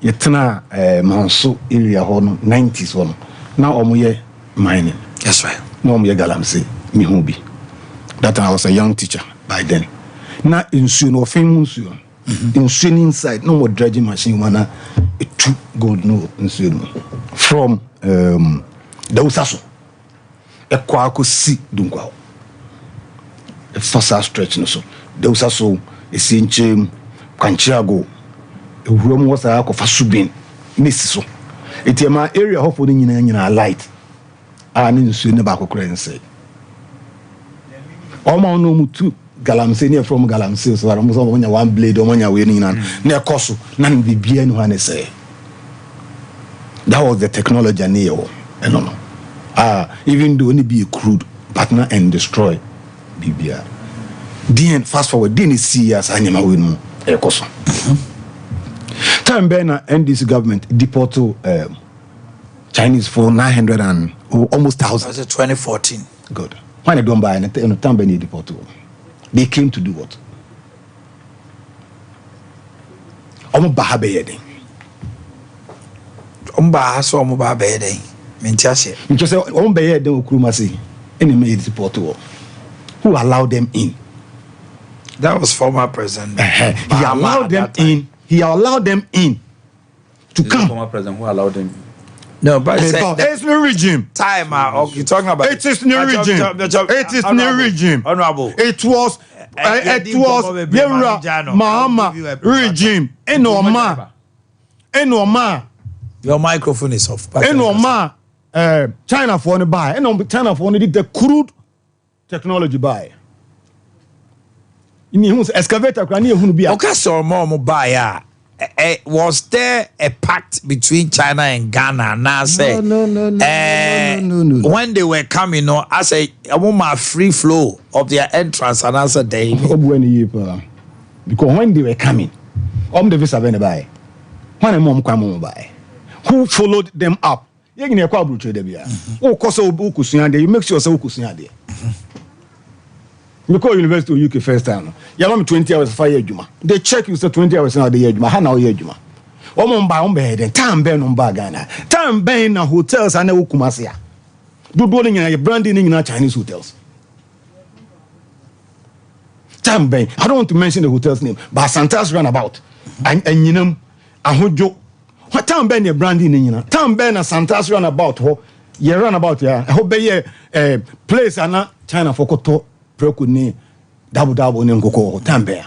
Yetna Manso area 90s one. Now omuye mining. That's right. No omuye galamsey, mihubi. That time I was a young teacher by then. Now in no famous in inside, no more dredging machine wana it took gold no in from the Usaso. A kwako si dunkwa. A fossil stretch no so. The Usaso is in Chim Kanchiago. A room was a for subin. Nisso. It's my area hopefully in a light. I need to never go say. Oma no mutu galamsey near from galamsey so almost one blade or one winning and near Kosu, none be bien one say. That was the technology near. No. Even though only be a crude partner and destroy BBR. Then fast forward, then see as animal win a Kosu. Time Bena NDC government deport to Chinese for 900 and almost 1,000. Was it 2014? Good. When they don't buy anything, time Bena deport to. They came to do what? Omo bahabe yeding. Omba so omo bahabe yeding. Mintiase. Because omo bahabe yeding ukrumasi. Any made deport to. Who allowed them in? That was former president. He allowed them in. He allowed them in to come. Former president who allowed them. No, but it's new regime. Time you're talking about. It is new regime. It is new regime. Honorable. It was Yera Mahama regime. Enoma. Your microphone is off. Enoma. China for only buy. China for only did the crude technology buy. Excavator okay, so more buy. Was there a pact between China and Ghana? Now say no. When they were coming, I say I want my free flow of their entrance and answer day. Because when they were coming, the visa buy. When a mom come buy, who followed them up? You can you make sure so because University of UK first time, you have 20 hours for year juma. They check you say 20 hours now the year juma. How now year juma? On bed, time ben on bagana. Time ben na hotels and Ukumasia. Do boarding in branding in Chinese hotels. Time ben. I don't want to mention the hotel's name, but Santa's runabout. And you know, I hold you. What time ben your branding in time ben and Santa's runabout you runabout yeah. I hope be place and China for Koto. Double ne ngoko tambe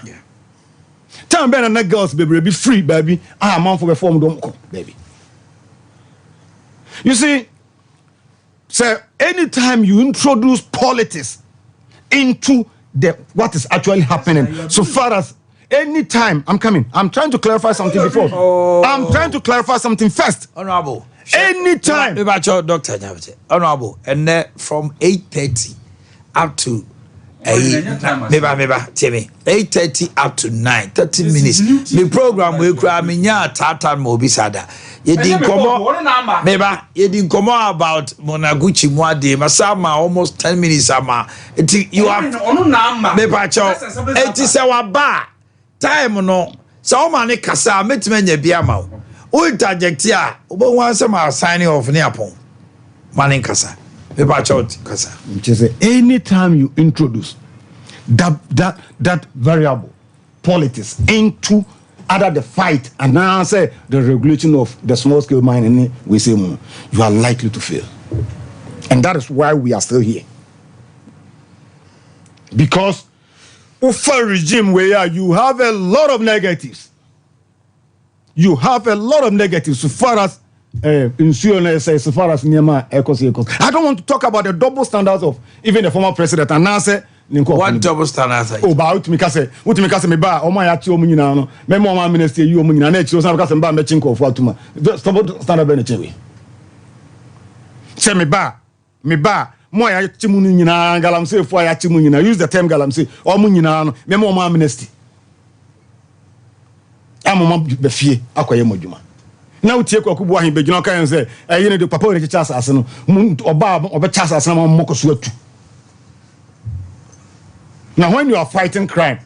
tambe na girls baby be free baby man for perform don't baby. You see, so anytime you introduce politics into the what is actually happening, so far as anytime I'm trying to clarify something before. I'm trying to clarify something first. Honorable, anytime about your doctor Honorable, and from 8:30 up to Meba, Timmy. 8:30 up to 9, 30 minutes. The program we cry me nya tata mo bisada. You didn't come Meba, you didn't come about Monaguchi Mwade, Masama almost 10 minutes ama. You have Meba cho. It is our bar. Time no. So many kasa metmenye biama. O interjectia, obo wan sama signing off ni apon. Manin kasa. Kasa. Which is anytime you introduce that variable politics into either the fight and now say the regulation of the small scale mining, we say you are likely to fail. And that is why we are still here. Because for regime where you have a lot of negatives. You have a lot of negatives so far as insurance, as far as Nema ecos. I don't want to talk about the double standards of even the former president and now say what double standards? Oh, about me kase, what me kase me ba, o my ati o munyina no, me mo ma minister you o munyina na echi o san kase me ba me chinko for atuma. Double standard be na chewe. Say me ba, mo ya ati mu nyina galamse fo ya ati mu nyina. Use the term galamse, o munyina no, me mo ma minister. Amoma be fie akoye modwuma. Na utie kwakubu ahin begina kan say you know the papa we chicha asase no oba obecha asase na mokoso atu. Now when you are fighting crime,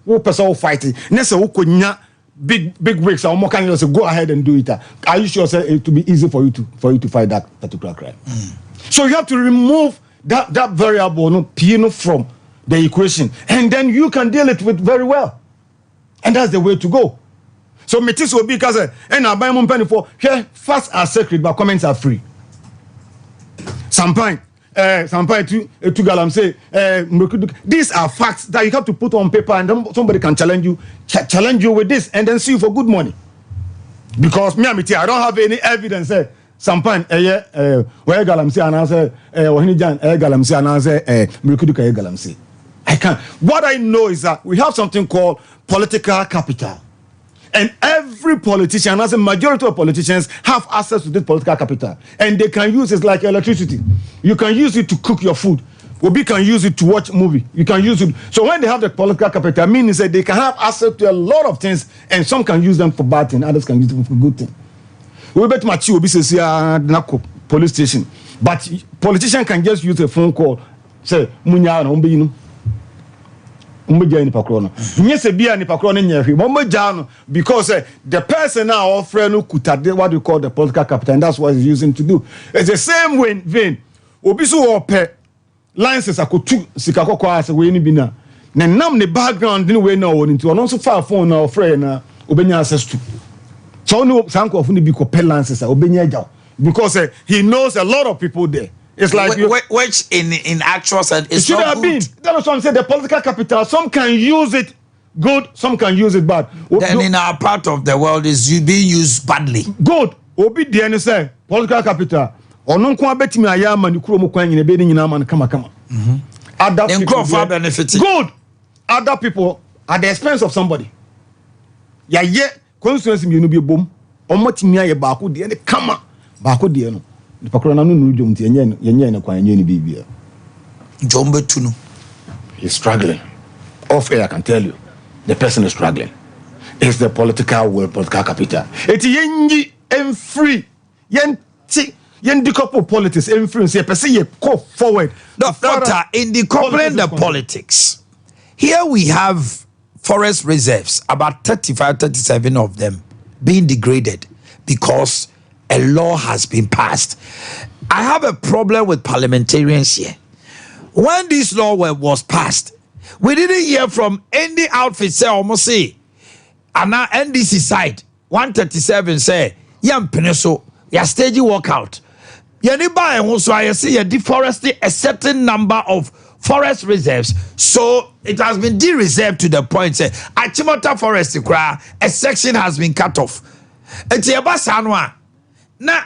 who person fighting, nese wo konya big wigs or more can say go ahead and do it. Are you sure say it will be easy for you to fight that particular crime? So you have to remove that variable no pino from the equation and then you can deal it with very well. And that's the way to go. So metis will be because and I buy mon penny for here facts are sacred but comments are free. Sometimes to galam say these are facts that you have to put on paper and then somebody can challenge you with this and then sue you for good money. Because me I don't have any evidence sometimes where galam say and I say Omanhene Jan galam say and I say mekuduka galam say I can't. What I know is that we have something called political capital. And every politician, as a majority of politicians, have access to this political capital. And they can use it like electricity. You can use it to cook your food. Obi can use it to watch movie. You can use it. So when they have the political capital, meaning that they can have access to a lot of things, and some can use them for bad things, others can use them for good things. We bet much Obi says police station. But politician can just use a phone call, say, Munya no umbe because the person now offering what we call the political capital, and that's what he's using to do. It's the same vein. Obisu ope licenses akotu sikakoko as we ni bina. Na nam the background ni we na won into on so far phone na ofre na obenya access to. So no sanko of ni bi ko licenses obenya jaw because he knows a lot of people there. It's like which in actual sense it should have been. That's what I'm saying. The political capital. Some can use it good. Some can use it bad. Then in our part of the world is being used badly. Good. Obi DN say political capital. Onon ko abetimi ayama ni kuro mo kwan nyina be ni nyina man kama. Other people benefiting. Good. Other people at the expense of somebody. Ya ye constituency mi no bi bom. Omotimi aye ba ko de kama. Ba ko de no. He's struggling. Off air, I can tell you. The person is struggling. It's the political will, political capital. It's yenji and free. Yen decouple politics and free. You go forward. In decoupling the politics, here we have forest reserves, about 35, 37 of them being degraded because a law has been passed. I have a problem with parliamentarians here. When this law was passed, we didn't hear from any outfit say almost say, and now NDC side 137 say, "Yam peneso, ya stage walkout. Yaniba and also I see a deforesting a certain number of forest reserves, so it has been de-reserved to the point say Achimota Forest a section has been cut off. Etiaba Sanwa. Na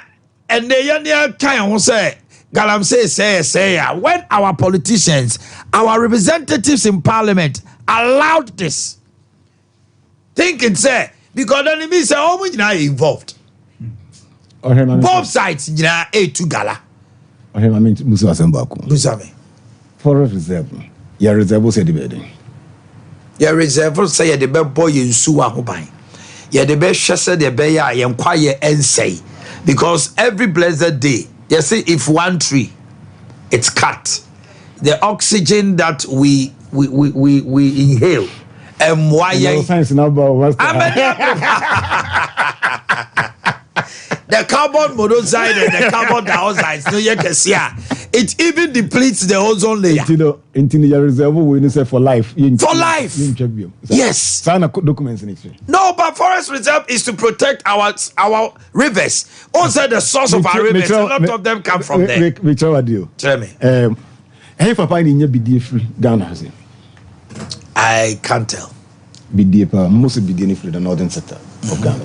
and the time will say Galam say when our politicians, our representatives in parliament allowed this, thinking say because the enemy say oh we now involved. Both sides to gala. Musame. Forest reserve. ya reserve say the bedding. Ya reserve say the be boy in suwa ho ban. Ya the be hwese the be ya kwaye ensay because every blessed day you see if one tree it's cut the oxygen that we inhale and why science now the carbon monoxide and the carbon dioxide no you can see it even depletes the ozone layer. Into the reserve we say for life. For life. Yes. Sign documents in it. No, but forest reserve is to protect our rivers. Also the source of our rivers. A lot of them come from there. Which are deal? Tell me. Hey, Papa, in your BDA free Ghana has it. I can't tell. BDA most BDA free the northern sector of Ghana.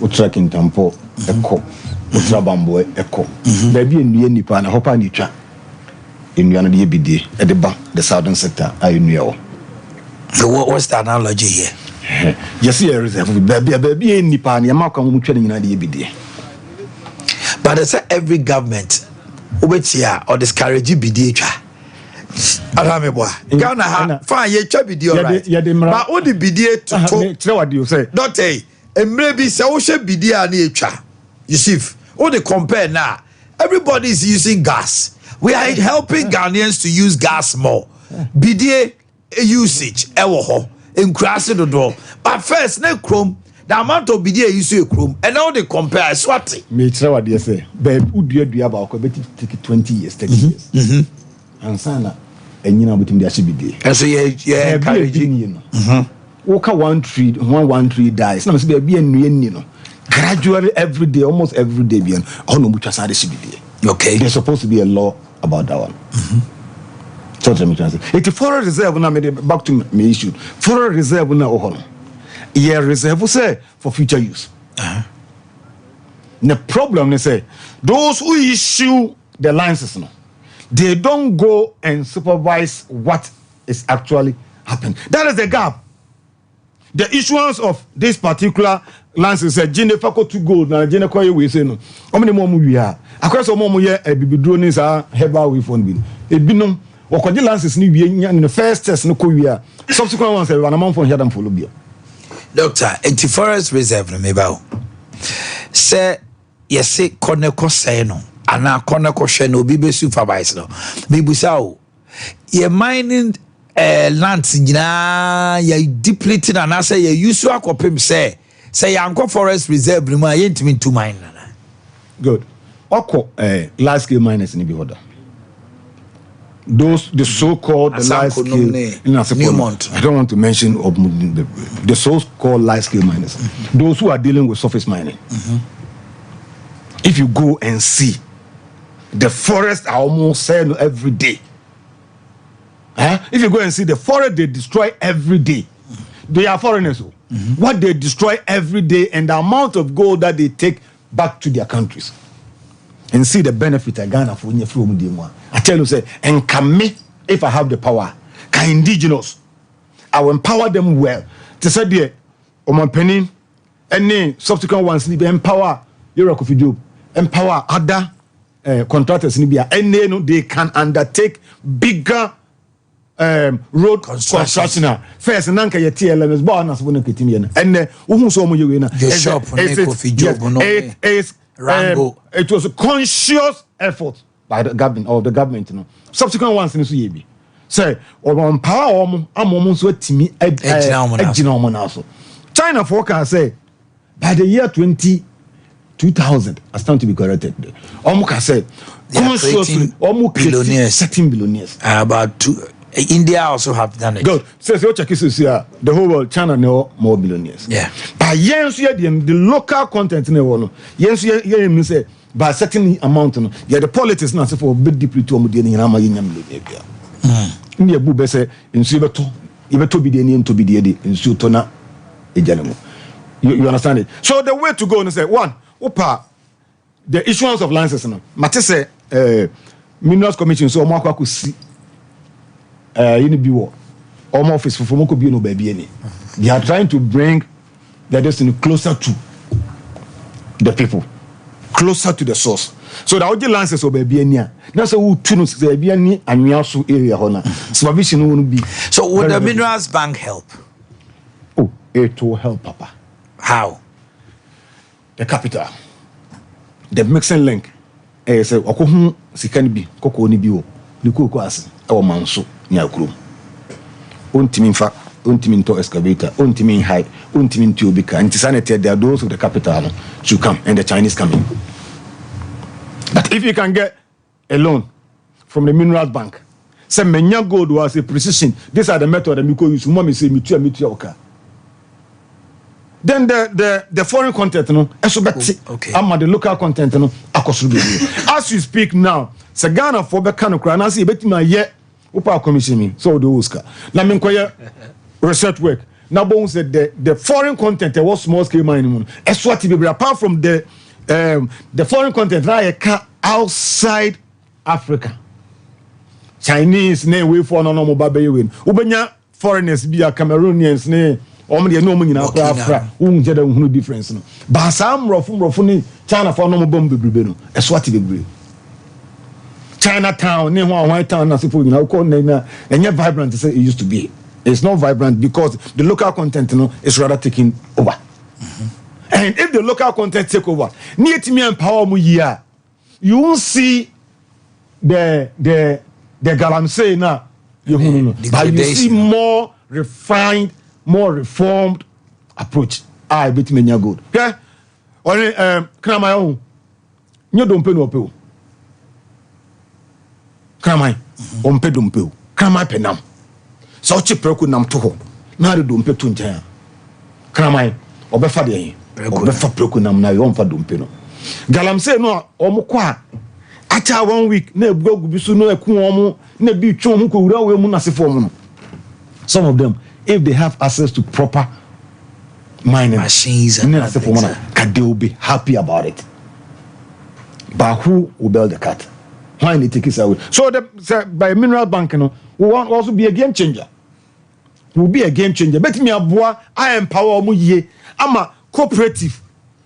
We tracking Tampo, Echo, Utrabambo, Echo. Baby in the Nipa and Hopa Nicha. In the BDA at the back, the southern sector, I know. So what's the analogy here? You see, a reserve baby in Nipa and Yamaka training in the BDA. But I say every government, which here or discourage BDA. Ghana fine ye BDA right. But what the BDA to what do you say? Not a maybe so BDA and you see, all the compare now. Everybody is using gas. We are helping Ghanaians to use gas more. BDA usage, increasing the door. But first, no chrome. The amount of BDA you see a chrome, and now they compare swati. Me try what you say. Babe, who do you about? Take 20 years, 30 years. And sana, and you know between the BDA. And so yeah, encouraging you know. Walk one tree dies. Now see be you know. Gradually every day, almost every day, beyond all no much aside CBD. Okay, there's supposed to be a law about that one. So let me translate. It's a foreign reserve now. Back to me issue. Foreign reserve now. Yeah, reserve say for future use. The problem they say those who issue the licenses now, they don't go and supervise what is actually happening. That is the gap. The issuance of this particular license said Jennifer to gold na Jennifer we say no. How many more we are? Across some more here a bibidro is a herbal we phone bill. A binom or the license ni we in the first test no we are. Subsequent ones one amount for here than follow be. Doctor, anti forest reserve no me ba. Say yes say koneko say no. Ana koneko hwe no bi be supervise no. Me busa o. Ye mining lands nyina ya depleting and I say you use akopem say yanko forest reserve no ma yentimi to mine na. Good. Oko large scale miners in the order. Those the so-called large scale Newmont. I don't want to mention the so-called large scale miners. Those who are dealing with surface mining. If you go and see the forest are almost selling every day. If you go and see the forest they destroy every day, they are foreigners. What they destroy every day and the amount of gold that they take back to their countries, and see the benefit of Ghana for you from the I tell you, say, and can me if I have the power, can indigenous, I will empower them well. To say the Omanhene any subsequent ones need empower your Job, empower other contractors in Libya, and they can undertake bigger road construction first nanka ye TLMS ba na so na ketimi na enne wo so mo yewe na it was a conscious effort by the government no subsequent ones ni so ye bi say on power amom so atimi agina omo na so China forecast say by the year 2000 I stand to be corrected omo ka say consciously omo billionaires 13 billionaires about 2 India also have done it. Good. So check this here. The whole world, China know more billionaires. Yeah. But yes, the local content in the world. Yes, you say by a certain amount. Yeah, the politics not for big deeply to Mudini and Amayam. India Bube say in Sibato, even to be the name to be the in Sutona. You understand it? So the way to go and say one, Opa, the issuance of licenses. Matisse, Minerals Commission, so Marco could see. In the home office for Moko Bio baby any. They are trying to bring their destiny closer to the people. closer to the source. So the audio lances will be near. That's a wood tune say be any and we also area honor. Supervision won't be. So would the Minerals Bank help? Oh, it will help, Papa. How? The capital. The mixing link. Say okohu sika ni bi koko ni bi o. Ni koko ase e wo manso nya kuro. Ontimi mfa, ontimi nto excavator, ontimi high, ontimi nti obika. Nti sanity there those of the capital should come and the Chinese come in. But if you can get a loan from the Minerals Bank, say menya gold was a precision. These are the method that we go use. Mommy say mitua oka. Then the foreign content okay. I'm the local content as you speak now Sagana for Bekano Kran see bet my upa commission me so the Oscar na me nkoye research work now bones said the foreign content was small scale mining eswati be apart from the foreign content na outside Africa Chinese na way for no mo babaye we ubenya foreigners be Cameroonians ne omde no mo nyina afra unje da hunu difference no ba sam rofu ni China for no mo bom bebrebe no eswati bebrebe Chinatown ne ho white town na sefo nyina ko na enye vibrant say it used to be. It's not vibrant because the local content is rather taking over. And if the local content take over near to me empower mu year you won't see the galamsey na you but you see more refined, more reformed approach. I bet me nya good. Okay? Only can my own. Nyo dompe no pe. Kramai ompe dompe. Kramai penam. So chi preku nam to ho. Na de dompe to njan. Kramai obefa de yin. Obefa preku nam na yo omfa dompe no. Galamsey no omukwa acha 1 week na ebugu bisu no eku omu na bi twon mu ko wura we mu na sefo mu no. Some of them, if they have access to proper mining machines and they will be happy about it. But who will build the cat? Why they take it away? So by Mineral Bank, we want also be a game changer. Will be a game changer. Bet me aboa, I empower mu ye. I'm a cooperative.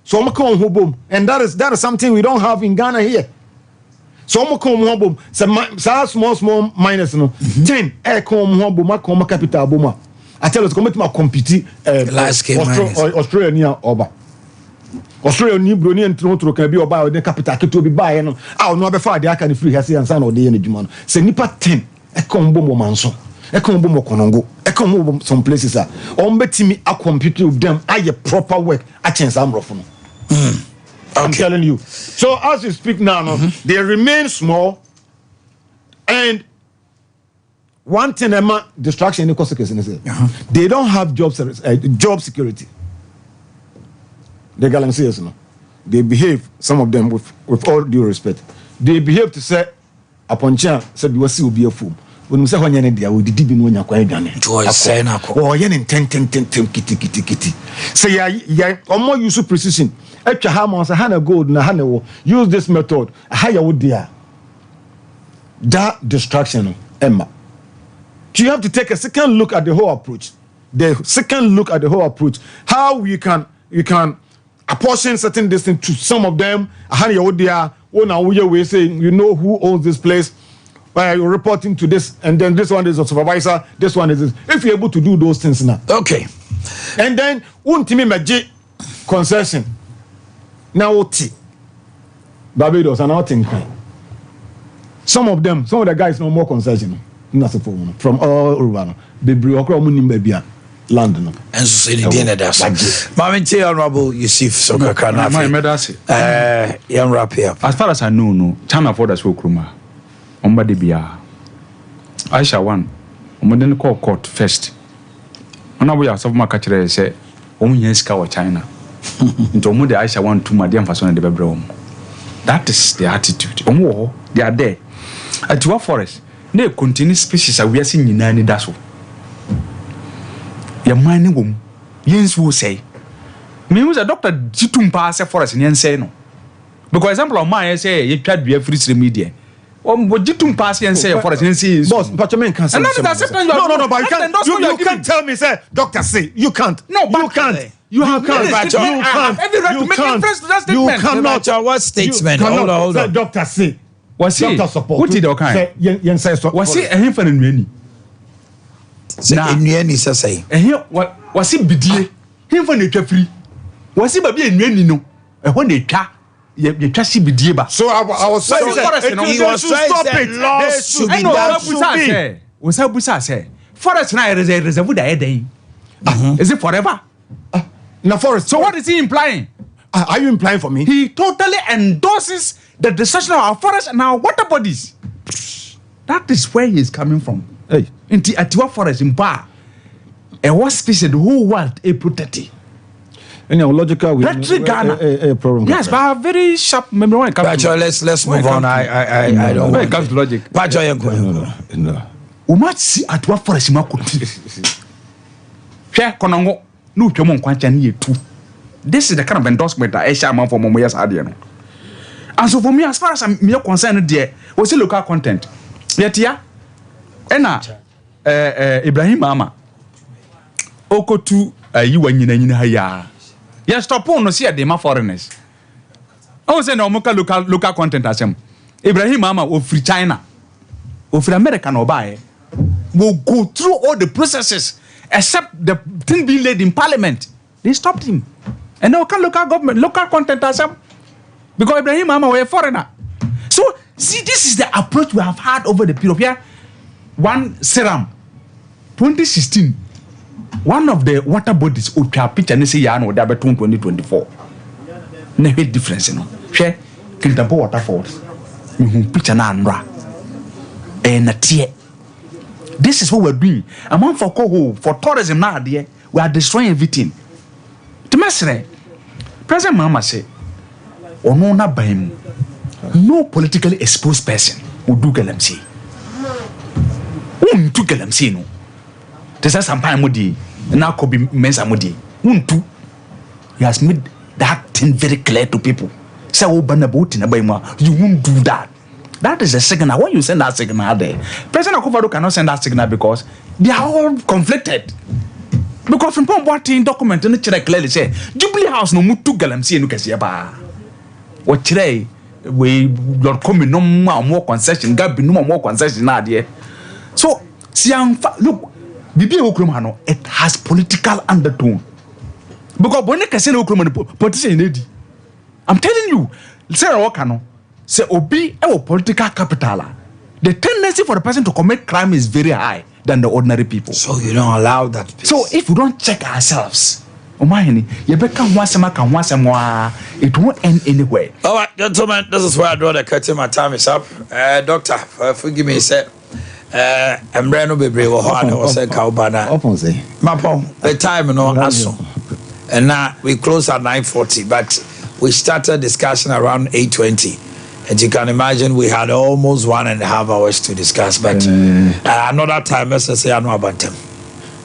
So I'm come home, and that is something we don't have in Ghana here. So I'm come home. So small miners 10 air come home, ma come capital boma. I tell us come to compete Australia near Oba. Australia ni broni entro tro kan bi Oba the capital keto bi buy no. Ah no be fa de aka ni free hase ansa na ode ye nedwuma no. Se nipa 10 e come bom manso. E come bom konongo. E come bom some places are. On betimi a compete with them aye proper work a chance am rough no. I'm telling you. So as we speak now, they remain small, and one thing distraction in the they don't have job security. The Galaxians, they behave, some of them with all due respect. They behave to say upon chance said you will be a fool. When we say when you will did when you're quite done. Oh, yen 10 kitty. Say yeah, or more use of precision. Extra hammers, a hand gold, and a hand use this method. Higher would dear. That distraction, Emma. You have to take a second look at the whole approach. The second look at the whole approach. How you can apportion certain distance to some of them. A hand would dear. Oh, now we say you know who owns this place. You're reporting to this, and then this one is a supervisor. This one is this. If you're able to do those things now, okay. And then ultimately magic concession. Now Barbados and nothing. Some of the guys no more concession. From all over. They bring okra munim baby London. And so say the that's. Mamenti Honorable Yusuf Sokaka. My medasi. Yam wrap here. As far as I know, no China for the Swokruma. Ombadi bia. Aisha one. Omoden call court first. Ona we are some makachire say omunye sika wa China. Into omo de Aisha one too ma de amfaso na de bebre omo. That is the attitude. Omo they are there. At what forest? They continue species are we are seeing nyina ni daso. Your mining wom. Yens will say. Me was a doctor jitumpa say forest yen say no. Because example of mine say you try to be a free media. Wojitum pass and say forest and see. Boss, but you can't say. No, but you can't tell me, say, Doctor say, you can't. No, but you can't. You have You cannot. What statement? Hold on. Doctor say. Was he? Doctor support. What did you kind? Was he a him for any? In any say. And here, what was he bidie? Him for nature free. Was he baby in any no? And when they try, you trust he bidie ba. So I was saying, he was trying to say laws should be done. Was how Busa say? Forest now is a reservoir day. Is it forever? Now, Forest. So what is he implying? Are you implying for me? He totally endorses the destruction of our forests and our water bodies. That is where he is coming from. Hey, In the Atiwa forest in Bar, a what species the whole world a protected. any logical That trigger problem. Yes, but I have very sharp memory when it comes to Let's move on. I don't when want it comes to logic. No. We might see Atiwa forest in Makuti. Share Konongo, no Chomon Quanchani too. This is the kind of endorsement that I share for Momoya's Adiano. And so for me, as far as I'm concerned, there was a local content. Yet, yeah, Ena Ibrahim Mama Oko to you and Yina. Yes, stop on no see a dema foreigners. I was saying, no local content as him. Ibrahim Mama or free China or free American or buy will go through all the processes except the thing being laid in parliament. They stopped him. And now can local government, local content as him. Because Ibrahim Mama were a foreigner. So, see, this is the approach we have had over the period of here. One serum, 2016, one of the water bodies who picture and say, yeah, no, they're between 2024. No difference, you know. Share, Kiltampo waterfalls. Picture na and a tear. This is what we're doing. Among for tourism now, dear, we are destroying everything. To Mestre, President Mama say, Onona Baim, no politically exposed person will do Galamsi. To Galamsi, no. There's some time Modi, and now could be Mensa Modi. He has made that thing very clear to people. Say, oh, Banabot in a Baima, you won't do that. That is the signal. When you send that signal there, President Akufo-Addo cannot send that signal because they are all conflicted. Because from what in document and it clearly say Jubilee House no mutu galamsi enu kese ba. What today we Lord come no more concession, Gabi no more concession na there. So look, Bibi Okrum no, it has political undertone. Because when you say Okrum politician lady, I'm telling you, Sarah Wakano. Say Obi a political capital. The tendency for the person to commit crime is very high than the ordinary people. So you don't allow that. So if we don't check ourselves, Omanhene, you become once it won't end anywhere. All right, gentlemen, this is where I draw the curtain. My time is up. Doctor, forgive me, sir. I'm Breno Bebre was saying Kaubana. Mapo, the time no answer. And now we close at 9:40, but we started discussion around 8:20. And you can imagine we had almost 1.5 hours to discuss, but another time, let's say I know about them.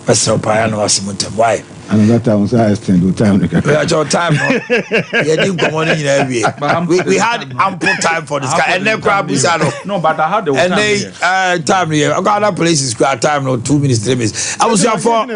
Mr. Payano was why? Another time, I extend the time. Your time, we had ample time for discussion. And then no, but I had the and they time here. I got other places, time, no 2 minutes, 3 minutes. I was here for.